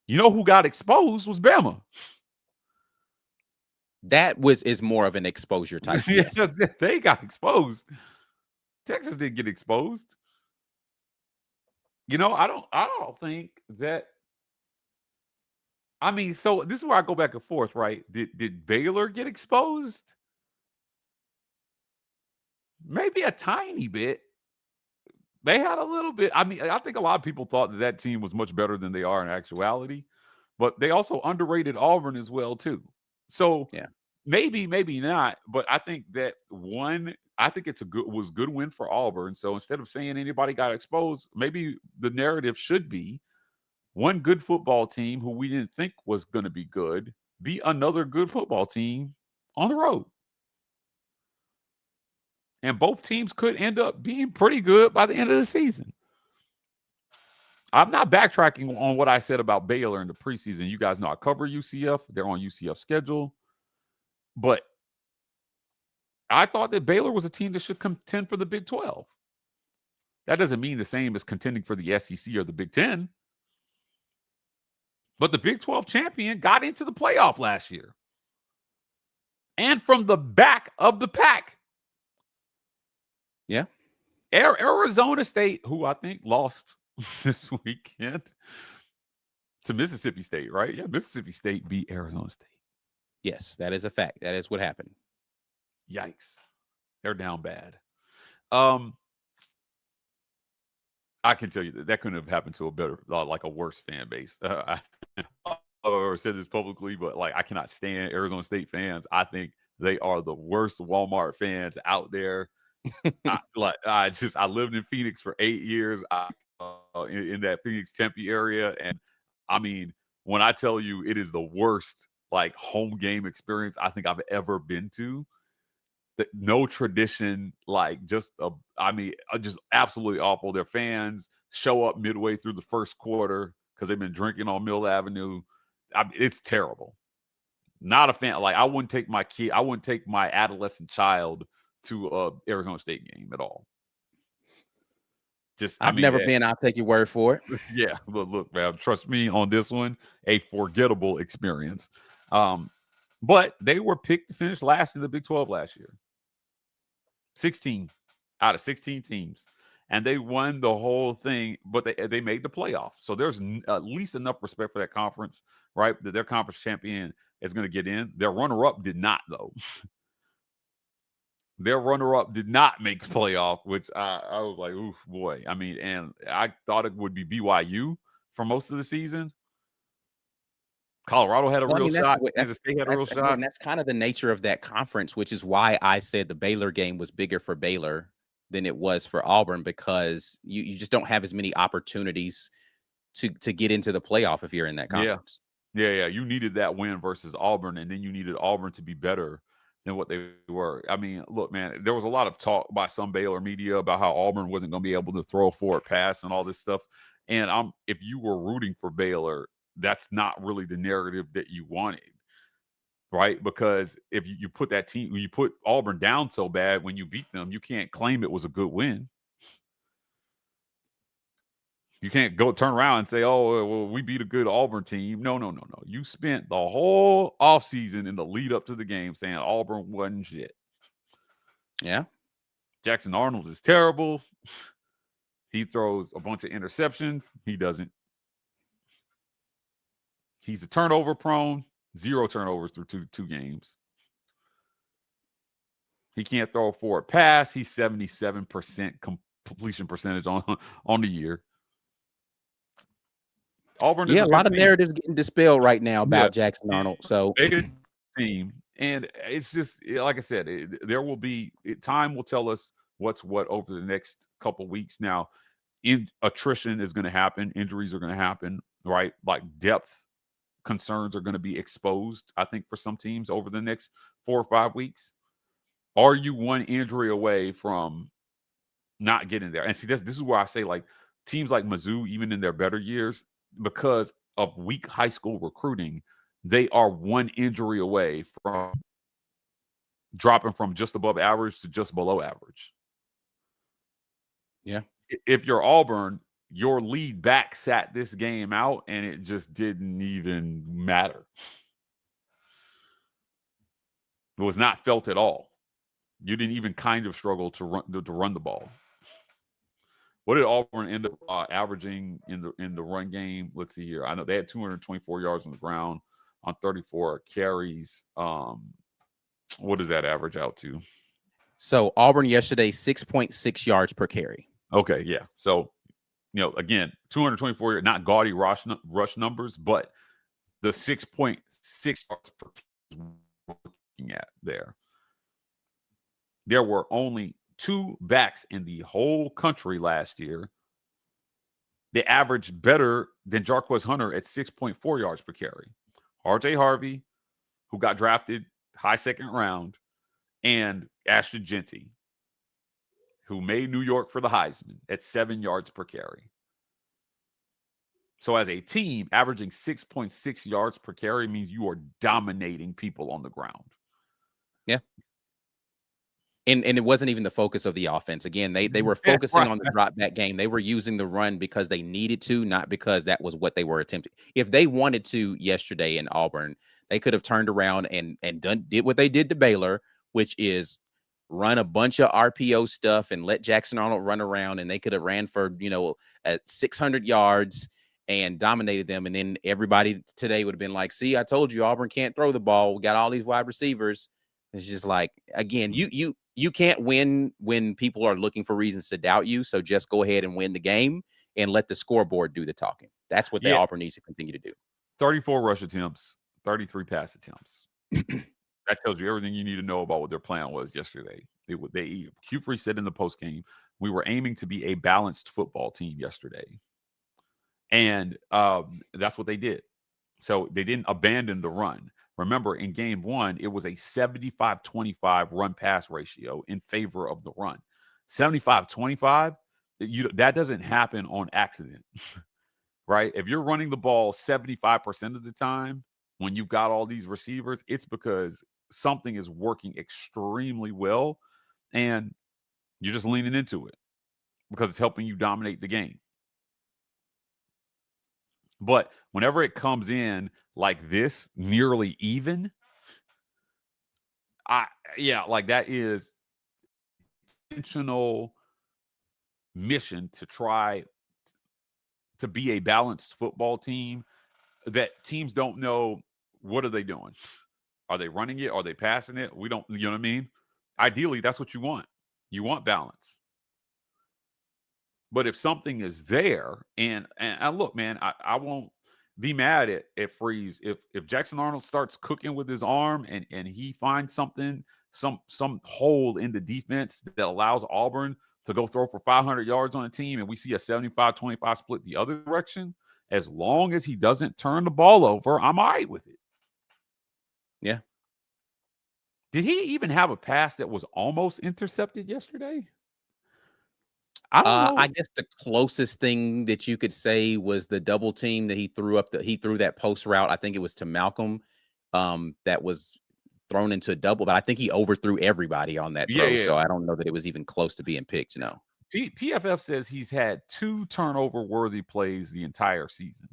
D: You know who got exposed was Bama.
A: That is more of an exposure type.
D: Yeah, they got exposed. Texas didn't get exposed. I don't think that. I mean, so this is where I go back and forth, right? Did Baylor get exposed? Maybe a tiny bit. They had a little bit. I mean, I think a lot of people thought that team was much better than they are in actuality, but they also underrated Auburn as well too. So
A: yeah,
D: maybe not. But I think that was good win for Auburn. So instead of saying anybody got exposed, maybe the narrative should be one good football team who we didn't think was going to be good, be another good football team on the road. And both teams could end up being pretty good by the end of the season. I'm not backtracking on what I said about Baylor in the preseason. You guys know I cover UCF. They're on UCF schedule. But I thought that Baylor was a team that should contend for the Big 12. That doesn't mean the same as contending for the SEC or the Big 10. But the Big 12 champion got into the playoff last year. And from the back of the pack.
A: Yeah.
D: Arizona State, who I think lost this weekend to Mississippi State, right? Yeah, Mississippi State beat Arizona State.
A: Yes, that is a fact. That is what happened.
D: Yikes. They're down bad. I can tell you that couldn't have happened to a better, like a worse fan base. I said this publicly, but like I cannot stand Arizona State fans. I think they are the worst Walmart fans out there. I lived in Phoenix for 8 years in that Phoenix Tempe area, and I mean, when I tell you it is the worst like home game experience I think I've ever been to. That no tradition, like just absolutely awful. Their fans show up midway through the first quarter because they've been drinking on Mill Avenue. It's terrible. Not a fan. Like I wouldn't take my adolescent child to a Arizona State game at all.
A: I've never been. I'll take your word for it.
D: Yeah, but look, man, trust me on this one, a forgettable experience. But they were picked to finish last in the Big 12 last year. 16 out of 16 teams, and they won the whole thing. But they made the playoffs, so there's at least enough respect for that conference, right? That their conference champion is going to get in. Their runner-up did not, though. Their runner-up did not make the playoff, which I was like, oof, boy. I mean, and I thought it would be BYU for most of the season. Colorado had a real shot. Kansas State had a real shot.
A: And that's kind of the nature of that conference, which is why I said the Baylor game was bigger for Baylor than it was for Auburn, because you just don't have as many opportunities to get into the playoff if you're in that conference.
D: Yeah. You needed that win versus Auburn, and then you needed Auburn to be better than what they were. I mean, look, man, there was a lot of talk by some Baylor media about how Auburn wasn't going to be able to throw a forward pass and all this stuff. And if you were rooting for Baylor, that's not really the narrative that you wanted, right? Because if you put that team, you put Auburn down so bad when you beat them, you can't claim it was a good win. You can't go turn around and say, oh, well, we beat a good Auburn team. No. You spent the whole offseason in the lead up to the game saying Auburn wasn't shit.
A: Yeah.
D: Jackson Arnold is terrible. He throws a bunch of interceptions. He doesn't. He's a turnover prone. 0 turnovers through two games. He can't throw a forward pass. He's 77% completion percentage on the year. Auburn is
A: a lot of
D: team.
A: narratives getting dispelled right now about Jackson Arnold. So
D: team, and it's just like I said, there will be time will tell us what's what over the next couple weeks. Now, attrition is going to happen, injuries are going to happen, right? Like depth concerns are going to be exposed, I think, for some teams over the next 4 or 5 weeks. Are you one injury away from not getting there? And see, this is where I say, like, teams like Mizzou, even in their better years, because of weak high school recruiting, they are one injury away from dropping from just above average to just below average.
A: Yeah.
D: If you're Auburn, your lead back sat this game out, and it just didn't even matter. It was not felt at all. You didn't even kind of struggle to run the ball. What did Auburn end up averaging in the run game? Let's see here. I know they had 224 yards on the ground on 34 carries. What does that average out to?
A: So Auburn yesterday, 6.6 yards per carry.
D: Okay, yeah. So, again, 224, not gaudy rush numbers, but the 6.6 yards per carry we're looking at there. There were only 2 backs in the whole country last year. They averaged better than Jarquez Hunter at 6.4 yards per carry. RJ Harvey, who got drafted high second round, and Ashton Genty, who made New York for the Heisman at 7 yards per carry. So as a team, averaging 6.6 yards per carry means you are dominating people on the ground.
A: Yeah. And it wasn't even the focus of the offense. Again, they were focusing on the drop back game. They were using the run because they needed to, not because that was what they were attempting. If they wanted to yesterday in Auburn, they could have turned around and did what they did to Baylor, which is run a bunch of RPO stuff and let Jackson Arnold run around, and they could have ran for, at 600 yards and dominated them. And then everybody today would have been like, see, I told you Auburn can't throw the ball. We got all these wide receivers. It's just like, again, you can't win when people are looking for reasons to doubt you. So just go ahead and win the game and let the scoreboard do the talking. That's what the Auburn needs to continue to do.
D: 34 rush attempts, 33 pass attempts. That tells you everything you need to know about what their plan was yesterday. Q3 said in the post game, we were aiming to be a balanced football team yesterday. And that's what they did. So they didn't abandon the run. Remember, in game 1, it was a 75-25 run-pass ratio in favor of the run. 75-25, that doesn't happen on accident, right? If you're running the ball 75% of the time when you've got all these receivers, it's because something is working extremely well, and you're just leaning into it because it's helping you dominate the game. But whenever it comes in like this, nearly even, that is intentional mission to try to be a balanced football team that teams don't know what are they doing. Are they running it? Are they passing it? We don't, you know what I mean? Ideally, that's what you want. You want balance. But if something is there, and look, man, I won't be mad at Freeze if Jackson Arnold starts cooking with his arm and he finds something, some hole in the defense that allows Auburn to go throw for 500 yards on a team, and we see a 75-25 split the other direction. As long as he doesn't turn the ball over, I'm all right with it.
A: Yeah.
D: Did he even have a pass that was almost intercepted yesterday? I don't know.
A: I guess the closest thing that you could say was the double team that he threw that post route. I think it was to Malcolm, that was thrown into a double, but I think he overthrew everybody on that throw.
D: Yeah.
A: So I don't know that it was even close to being picked. No.
D: PFF says he's had 2 turnover-worthy plays the entire season.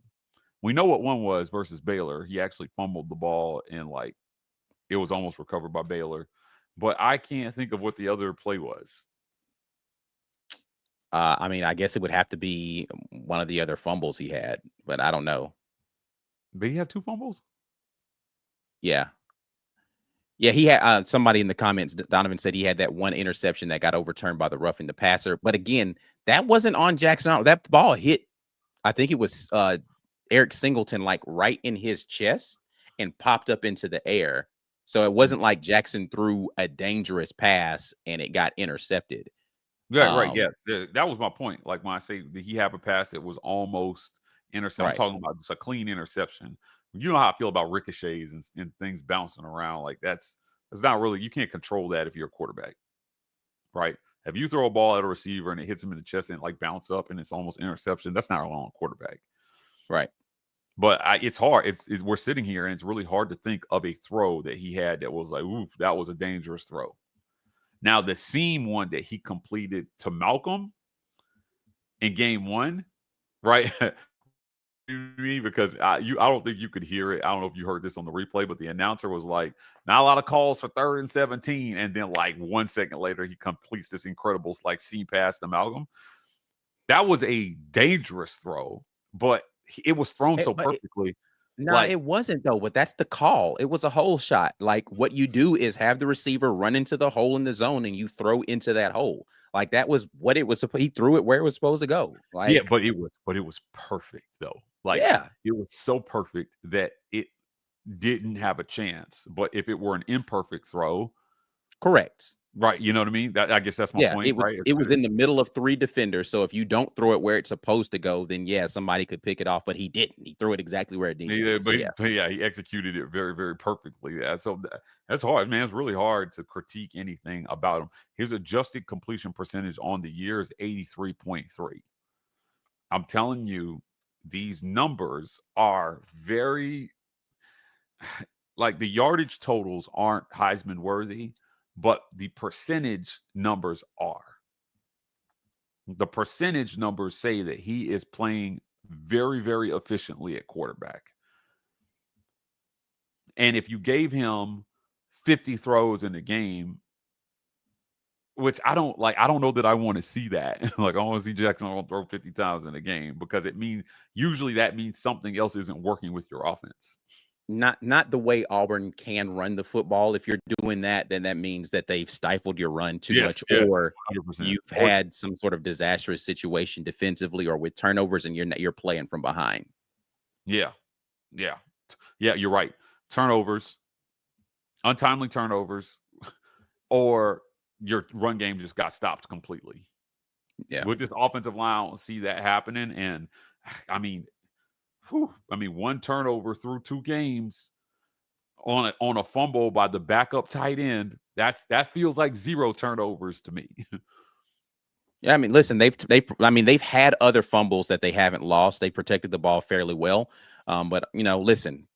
D: We know what one was versus Baylor. He actually fumbled the ball and it was almost recovered by Baylor. But I can't think of what the other play was.
A: I mean, I guess it would have to be one of the other fumbles he had, but I don't know.
D: But he had 2 fumbles?
A: Yeah. Yeah, he had somebody in the comments, Donovan said he had that one interception that got overturned by the roughing the passer. But again, that wasn't on Jackson Arnold. That ball hit, I think it was Eric Singleton, right in his chest and popped up into the air. So it wasn't like Jackson threw a dangerous pass and it got intercepted.
D: Yeah, right. Yeah, that was my point. Like when I say that he have a pass that was almost intercepted, I'm talking about just a clean interception. You know how I feel about ricochets and things bouncing around. It's not really, you can't control that if you're a quarterback, right? If you throw a ball at a receiver and it hits him in the chest and bounce up and it's almost interception, that's not a long quarterback,
A: right?
D: But it's hard. We're sitting here and it's really hard to think of a throw that he had that was ooh, that was a dangerous throw. Now, the seam one that he completed to Malcolm in game 1, right? Because I don't think you could hear it. I don't know if you heard this on the replay, but the announcer was like, not a lot of calls for 3rd and 17. And then 1 second later, he completes this incredible seam pass to Malcolm. That was a dangerous throw, but it was thrown so perfectly.
A: No, it wasn't though, but that's the call. It was a hole shot. What you do is have the receiver run into the hole in the zone and you throw into that hole. That was what it was. He threw it where it was supposed to go.
D: Yeah, but it was perfect though.
A: Yeah,
D: it was so perfect that it didn't have a chance. But if it were an imperfect throw,
A: correct.
D: Right, you know what I mean? I guess that's my point.
A: It was in the middle of 3 defenders. So if you don't throw it where it's supposed to go, then somebody could pick it off. But he didn't. He threw it exactly where it needed.
D: He executed it very, very perfectly. Yeah, so that's hard, man. It's really hard to critique anything about him. His adjusted completion percentage on the year is 83.3. I'm telling you, these numbers are very the yardage totals aren't Heisman worthy. But the percentage numbers are. The percentage numbers say that he is playing very, very efficiently at quarterback. And if you gave him 50 throws in a game, which I don't know that I want to see that. I want to see Jackson throw 50 times in a game because usually that means something else isn't working with your offense.
A: Not the way Auburn can run the football. If you're doing that, then that means that they've stifled your run too much, or 100%. You've had some sort of disastrous situation defensively or with turnovers, and you're playing from behind.
D: Yeah, you're right. Turnovers, untimely turnovers, or your run game just got stopped completely.
A: Yeah,
D: with this offensive line, I don't see that happening. And I mean, one turnover through 2 games on a fumble by the backup tight end. That feels like 0 turnovers to me.
A: Yeah, I mean, listen, they've had other fumbles that they haven't lost. They protected the ball fairly well. But listen,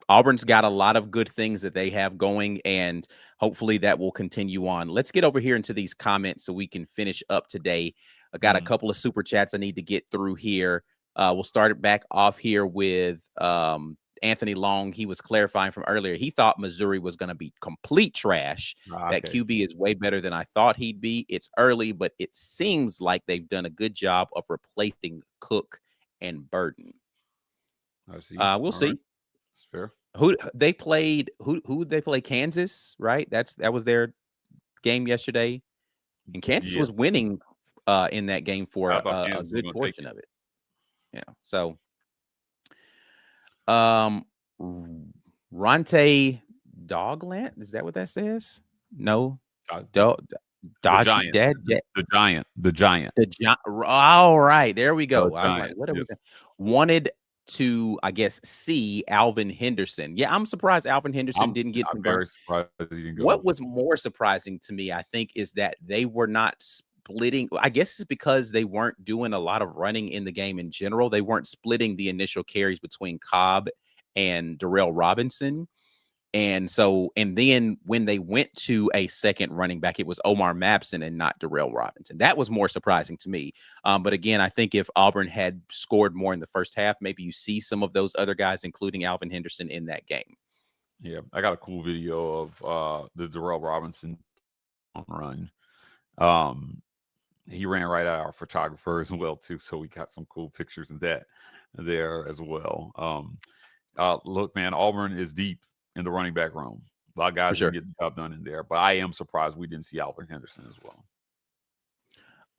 A: Auburn's got a lot of good things that they have going, and hopefully that will continue on. Let's get over here into these comments so we can finish up today. I got a couple of super chats I need to get through here. We'll start it back off here with Anthony Long. He was clarifying from earlier. He thought Missouri was going to be complete trash. That QB is way better than I thought he'd be. It's early, but it seems like they've done a good job of replacing Cook and Burden.
D: I see.
A: We'll see.
D: Right. That's fair.
A: Who they played? Who they play? Kansas, right? That was their game yesterday, and Kansas was winning in that game for a good portion of it. Yeah. So, Ronte Dogland, is that what that says? No,
D: the giant.
A: All right, there we go. I was like, what are we wanted to, I guess, see Alvin Henderson. Yeah, I'm surprised Alvin Henderson didn't get
D: I'm
A: some burn.
D: very surprised he didn't go.
A: What was more surprising to me, I think, is that they were not splitting. I guess it's because they weren't doing a lot of running in the game in general. They weren't splitting the initial carries between Cobb and Darrell Robinson. And so, and then when they went to a second running back, it was Omar Mabson and not Darrell Robinson. That was more surprising to me. But again, I think if Auburn had scored more in the first half, maybe you see some of those other guys, including Alvin Henderson, in that game.
D: Yeah, I got a cool video of the Darrell Robinson run. He ran right at our photographer as well too, so we got some cool pictures of that there as well. Look, man, Auburn is deep in the running back room. A lot of guys
A: sure.
D: didn't get the job done in there, but I am surprised we didn't see Alvin Henderson as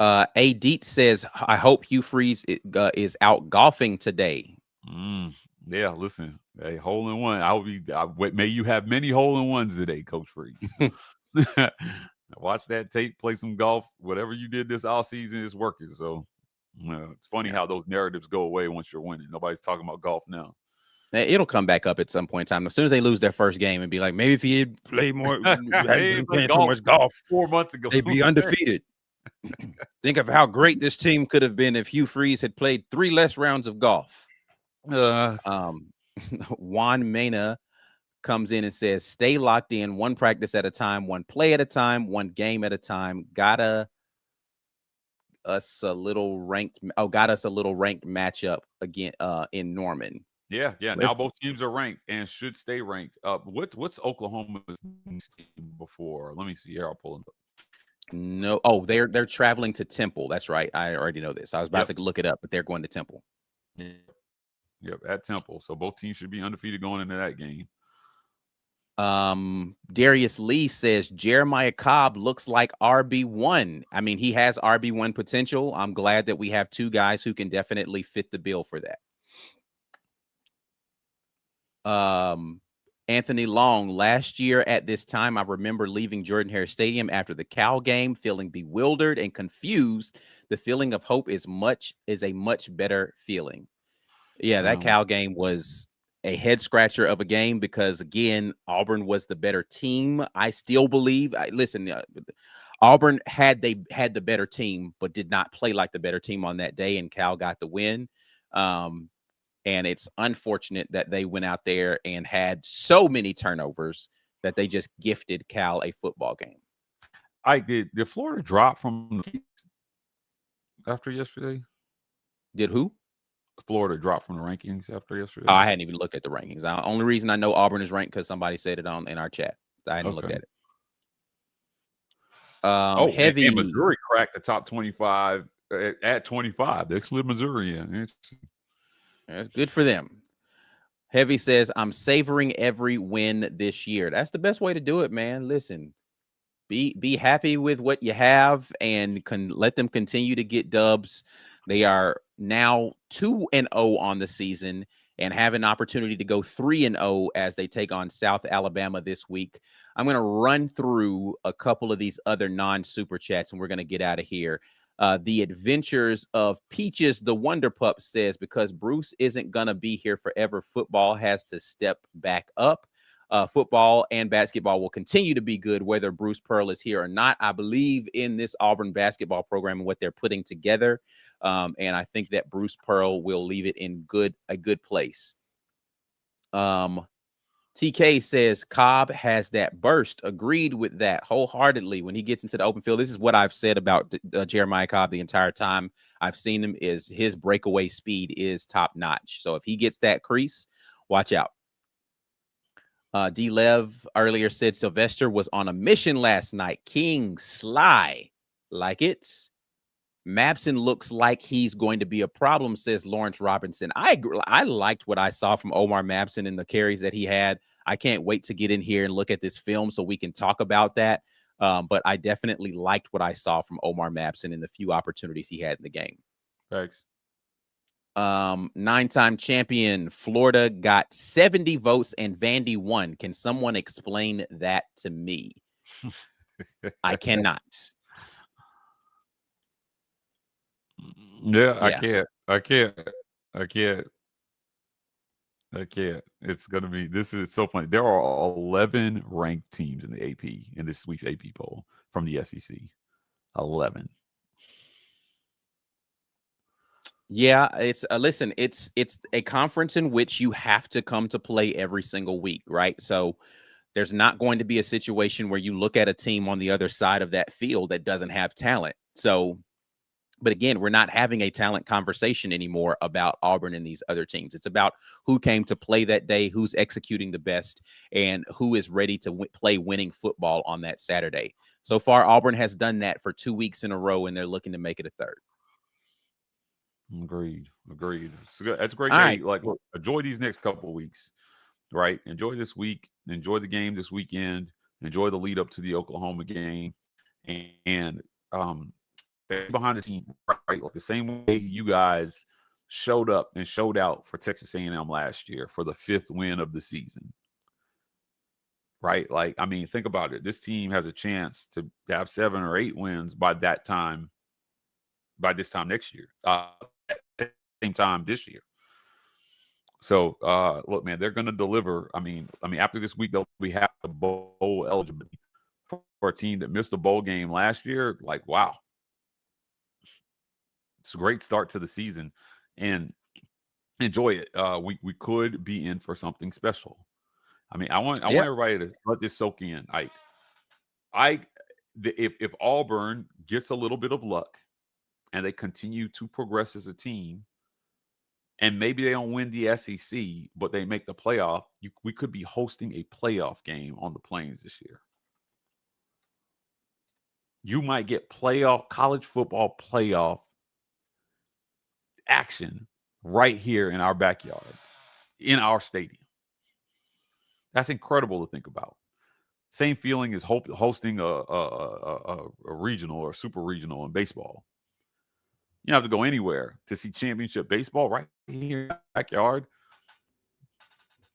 D: well.
A: A Deet says, I hope Hugh Freeze is out golfing today.
D: Yeah, listen, a hole in one. May you have many hole in ones today, Coach Freeze. Watch that tape, play some golf. Whatever you did this all season is working. So it's funny how those narratives go away once you're winning. Nobody's talking about golf now.
A: It'll come back up at some point in time. As soon as they lose their first game and be like, maybe if he had played more, hadn't playing so much golf
D: 4 months ago,
A: they'd be undefeated. Think of how great this team could have been if Hugh Freeze had played 3 less rounds of golf. Juan Mena comes in and says, stay locked in, one practice at a time, one play at a time, one game at a time. Got us a little ranked matchup again in Norman.
D: Yeah. Now both teams are ranked and should stay ranked. What's Oklahoma's before? Let me see here. I'll pull them up.
A: No, they're traveling to Temple. That's right. I already know this. I was about to look it up, but they're going to Temple.
D: Yep, at Temple. So both teams should be undefeated going into that game.
A: Darius Lee says Jeremiah Cobb looks like RB1. I mean, he has RB1 potential. I'm glad that we have 2 guys who can definitely fit the bill for that. Anthony Long, last year at this time, I remember leaving Jordan-Hare Stadium after the Cal game, feeling bewildered and confused. The feeling of hope is a much better feeling. Yeah, that Cal game was a head scratcher of a game because, again, Auburn was the better team. I still believe. Auburn had the better team, but did not play like the better team on that day, and Cal got the win. And it's unfortunate that they went out there and had so many turnovers that they just gifted Cal a football game.
D: Did Florida drop from after yesterday?
A: Did who?
D: Florida dropped from the rankings after yesterday.
A: I hadn't even looked at the rankings. The only reason I know Auburn is ranked because somebody said it in our chat. I hadn't looked at it. Heavy.
D: And Missouri cracked the top 25 at 25. They slid Missouri in.
A: That's good for them. Heavy says, I'm savoring every win this year. That's the best way to do it, man. Listen, be happy with what you have and let them continue to get dubs. They are now 2-0 on the season and have an opportunity to go 3-0 as they take on South Alabama this week. I'm going to run through a couple of these other non-super chats and we're going to get out of here. The Adventures of Peaches the Wonder Pup says, because Bruce isn't going to be here forever, football has to step back up. Football and basketball will continue to be good whether Bruce Pearl is here or not. I believe in this Auburn basketball program and what they're putting together. And I think that Bruce Pearl will leave it in a good place. TK says Cobb has that burst. Agreed with that wholeheartedly when he gets into the open field. This is what I've said about Jeremiah Cobb the entire time I've seen him, is his breakaway speed is top notch. So if he gets that crease, watch out. D. Lev earlier said Sylvester was on a mission last night. King Sly, like it's Mabson looks like he's going to be a problem, says Lawrence Robinson. I agree. I liked what I saw from Omar Mabson and the carries that he had. I can't wait to get in here and look at this film so we can talk about that. But I definitely liked what I saw from Omar Mabson in the few opportunities he had in the game.
D: Thanks.
A: 9-time champion Florida got 70 votes and Vandy won. Can someone explain that to me? I cannot.
D: Yeah, I can't. I can't. It's gonna be. This is so funny. There are 11 ranked teams in the AP in this week's AP poll from the SEC. 11.
A: Yeah, it's listen, it's a conference in which you have to come to play every single week, right? So there's not going to be a situation where you look at a team on the other side of that field that doesn't have talent. So, but again, we're not having a talent conversation anymore about Auburn and these other teams. It's about who came to play that day, who's executing the best, and who is ready to play winning football on that Saturday. So far, Auburn has done that for 2 weeks in a row, and they're looking to make it a third.
D: Agreed. Agreed. It's good. That's a great
A: All
D: day.
A: right.
D: Like, look, enjoy these next couple of weeks, right? Enjoy this week. Enjoy the game this weekend. Enjoy the lead up to the Oklahoma game, and stay behind the team, right? Like the same way you guys showed up and showed out for Texas A&M last year for the 5th win of the season, right? Like, I mean, think about it. This team has a chance to have 7 or 8 wins by that time. By this time next year, at the same time this year. So, look, man, they're going to deliver. I mean, after this week, they'll be half the bowl eligibility for a team that missed a bowl game last year. Like, wow, it's a great start to the season, and enjoy it. We could be in for something special. I mean, I want everybody to let this soak in. If Auburn gets a little bit of luck and they continue to progress as a team, and maybe they don't win the SEC, but they make the playoff, we could be hosting a playoff game on the Plains this year. You might get college football playoff action right here in our backyard, in our stadium. That's incredible to think about. Same feeling as hosting a regional or super regional in baseball. You don't have to go anywhere to see championship baseball right here in the backyard.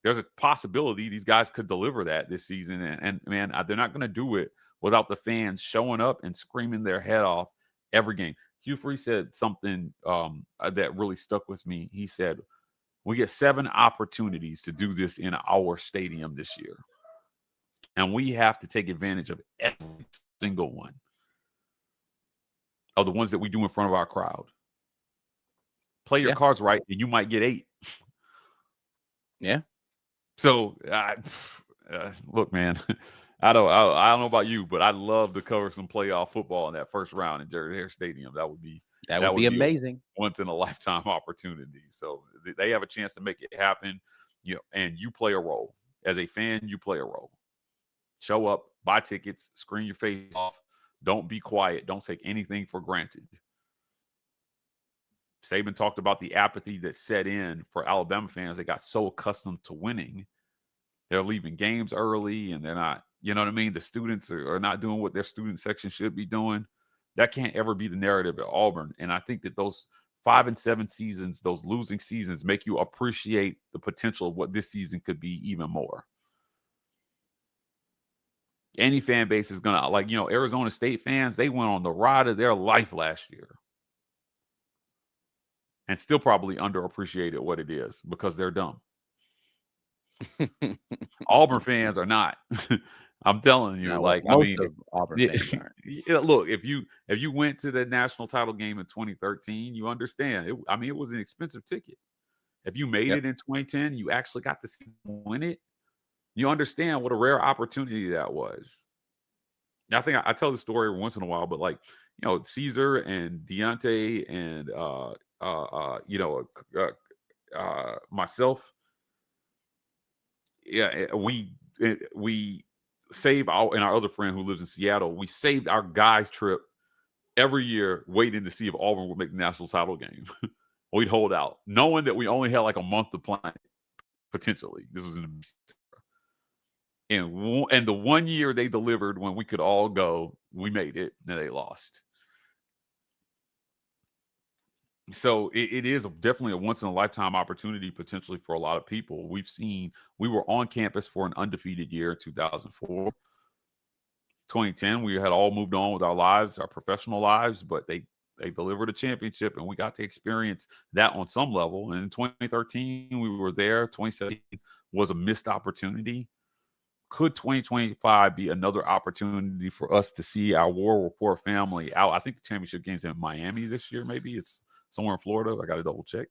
D: There's a possibility these guys could deliver that this season. And man, they're not going to do it without the fans showing up and screaming their head off every game. Hugh Freeze said something that really stuck with me. He said, we get 7 opportunities to do this in our stadium this year. And we have to take advantage of every single one of the ones that we do in front of our crowd. Play your cards right, and you might get 8.
A: Yeah.
D: So, look, man, I don't know about you, but I'd love to cover some playoff football in that first round in Jerry Hare Stadium. That would be
A: amazing.
D: Once in a lifetime opportunity. So they have a chance to make it happen. And you play a role as a fan. You play a role. Show up, buy tickets, screen your face off. Don't be quiet. Don't take anything for granted. Saban talked about the apathy that set in for Alabama fans. They got so accustomed to winning. They're leaving games early, and they're not, you know what I mean? The students are not doing what their student section should be doing. That can't ever be the narrative at Auburn. And I think that those 5 and 7 seasons, those losing seasons, make you appreciate the potential of what this season could be even more. Any fan base is going to, like, Arizona State fans, they went on the ride of their life last year. And still probably underappreciated what it is because they're dumb. Auburn fans are not. I'm telling you,
A: most of Auburn fans aren't.
D: Look, if you went to the national title game in 2013, you understand. It was an expensive ticket. If you made it in 2010, you actually got to win it. You understand what a rare opportunity that was. Now, I think I tell the story every once in a while, but Caesar and Deontay and myself, we save and our other friend who lives in Seattle, we saved our guys' trip every year waiting to see if Auburn would make the national title game. We'd hold out, knowing that we only had like a month to plan, potentially. This was in the and the one year they delivered when we could all go, we made it, and they lost. So it is definitely a once-in-a-lifetime opportunity potentially for a lot of people. We were on campus for an undefeated year in 2004. 2010, we had all moved on with our lives, our professional lives, but they They delivered a championship, and we got to experience that on some level. And in 2013, we were there. 2017 was a missed opportunity. Could 2025 be another opportunity for us to see our War Rapport family out? I think the championship game's in Miami this year. Maybe it's somewhere in Florida. I got to double check.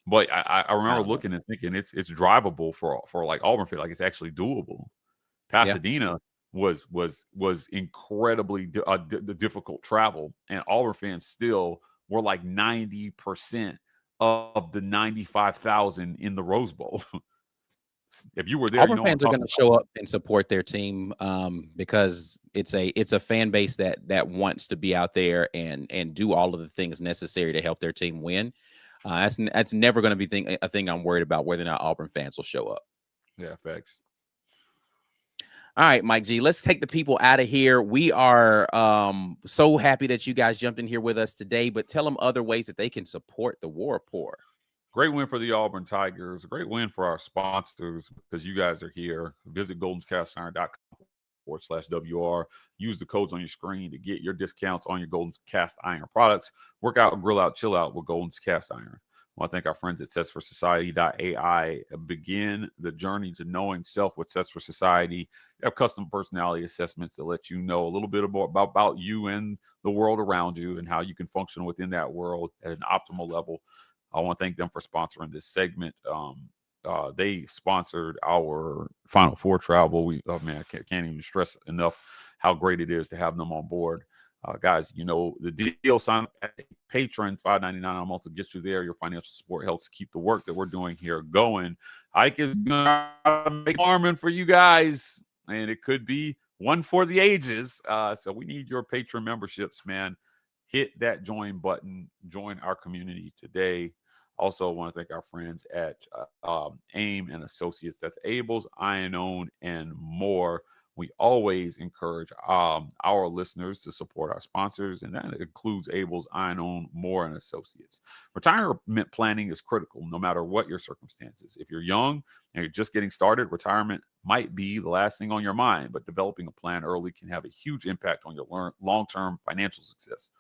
D: But I remember looking and thinking it's drivable for like Auburn fans. Like it's actually doable. Pasadena was incredibly difficult travel, and Auburn fans still were like 90% of the 95,000 in the Rose Bowl. If you were there,
A: Auburn fans are going to show up and support their team because it's a fan base that wants to be out there and do all of the things necessary to help their team win. That's never going to be a thing I'm worried about, whether or not Auburn fans will show up.
D: Yeah, facts.
A: All right, Mike G, let's take the people out of here. We are so happy that you guys jumped in here with us today, but tell them other ways that they can support the War Rapport.
D: Great win for the Auburn Tigers. A great win for our sponsors because you guys are here. Visit goldenscastiron.com/WR. Use the codes on your screen to get your discounts on your Golden's Cast Iron products. Work out, grill out, chill out with Golden's Cast Iron. I want to thank our friends at SetsForSociety.ai. Begin the journey to knowing self with Sets for Society. They have custom personality assessments that let you know a little bit about you and the world around you and how you can function within that world at an optimal level. I want to thank them for sponsoring this segment. They sponsored our Final Four travel. I can't even stress enough how great it is to have them on board. Guys, you know, the deal, sign up at Patreon, $5.99 a month will get you there. Your financial support helps keep the work that we're doing here going. Ike is going to make Armin for you guys, and it could be one for the ages. So we need your Patreon memberships, man. Hit that join button. Join our community today. Also, I want to thank our friends at AIM and Associates. That's Abel's, Iron, and more. We always encourage our listeners to support our sponsors, and that includes Abel's, Iron, More, and Associates. Retirement planning is critical no matter what your circumstances. If you're young and you're just getting started, retirement might be the last thing on your mind, but developing a plan early can have a huge impact on your long-term financial success.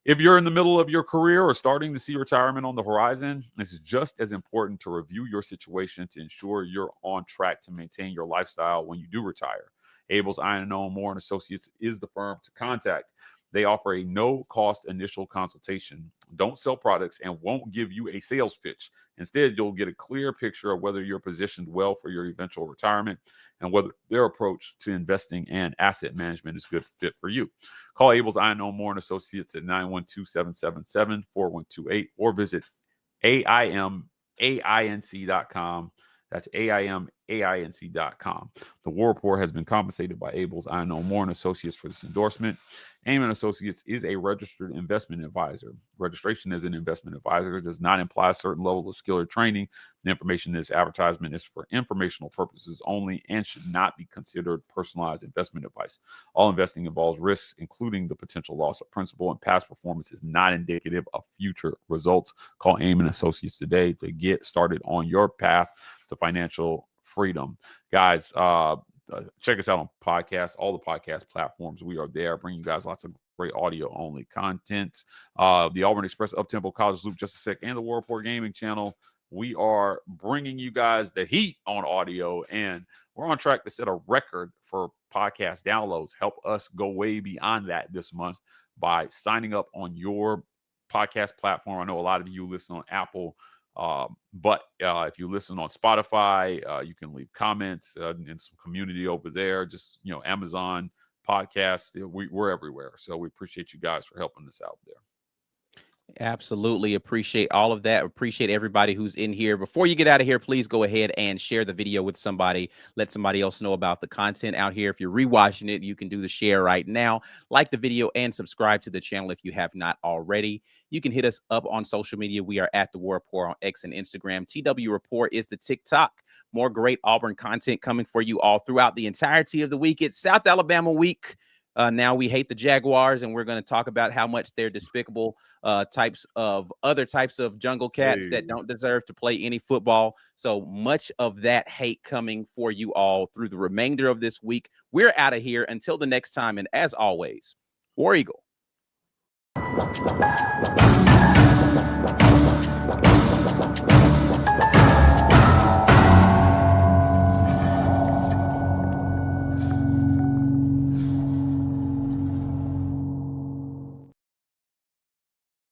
D: If you're in the middle of your career or starting to see retirement on the horizon, it's just as important to review your situation to ensure you're on track to maintain your lifestyle when you do retire. Abel's, Iron, More, and Associates is the firm to contact. They offer a no-cost initial consultation, don't sell products, and won't give you a sales pitch. Instead, you'll get a clear picture of whether you're positioned well for your eventual retirement and whether their approach to investing and asset management is a good fit for you. Call Abel's, Iron, More, and Associates at 912-777-4128 or visit AIMAINC.com. That's AIMAINC.com. The War Rapport has been compensated by Abel's, Iron, More, and Associates for this endorsement. AIM and Associates is a registered investment advisor. Registration as an investment advisor does not imply a certain level of skill or training. The information in this advertisement is for informational purposes only and should not be considered personalized investment advice. All investing involves risks, including the potential loss of principal, and past performance is not indicative of future results. Call AIM and Associates today to get started on your path to financial freedom. Guys, check us out on podcasts, all the podcast platforms. We are there, bringing you guys lots of great audio-only content. The Auburn Express, Uptempo, College Loop, Just a Sec, and the War Rapport Gaming channel. We are bringing you guys the heat on audio, and we're on track to set a record for podcast downloads. Help us go way beyond that this month by signing up on your podcast platform. I know a lot of you listen on Apple, but if you listen on Spotify, you can leave comments in some community over there. Just, Amazon podcasts, we're everywhere. So we appreciate you guys for helping us out there.
A: Absolutely appreciate all of that. Appreciate everybody who's in here. Before you get out of here, please go ahead and share the video with somebody. Let somebody else know about the content out here. If you're rewatching it, you can do the share right now. Like the video and subscribe to the channel if you have not already. You can hit us up on social media. We are at the War Rapport on X and Instagram. TW Report is the TikTok. More great Auburn content coming for you all throughout the entirety of the week. It's South Alabama week. Now we hate the Jaguars, and we're going to talk about how much they're despicable other types of jungle cats that don't deserve to play any football. So much of that hate coming for you all through the remainder of this week. We're out of here until the next time. And as always, War Eagle.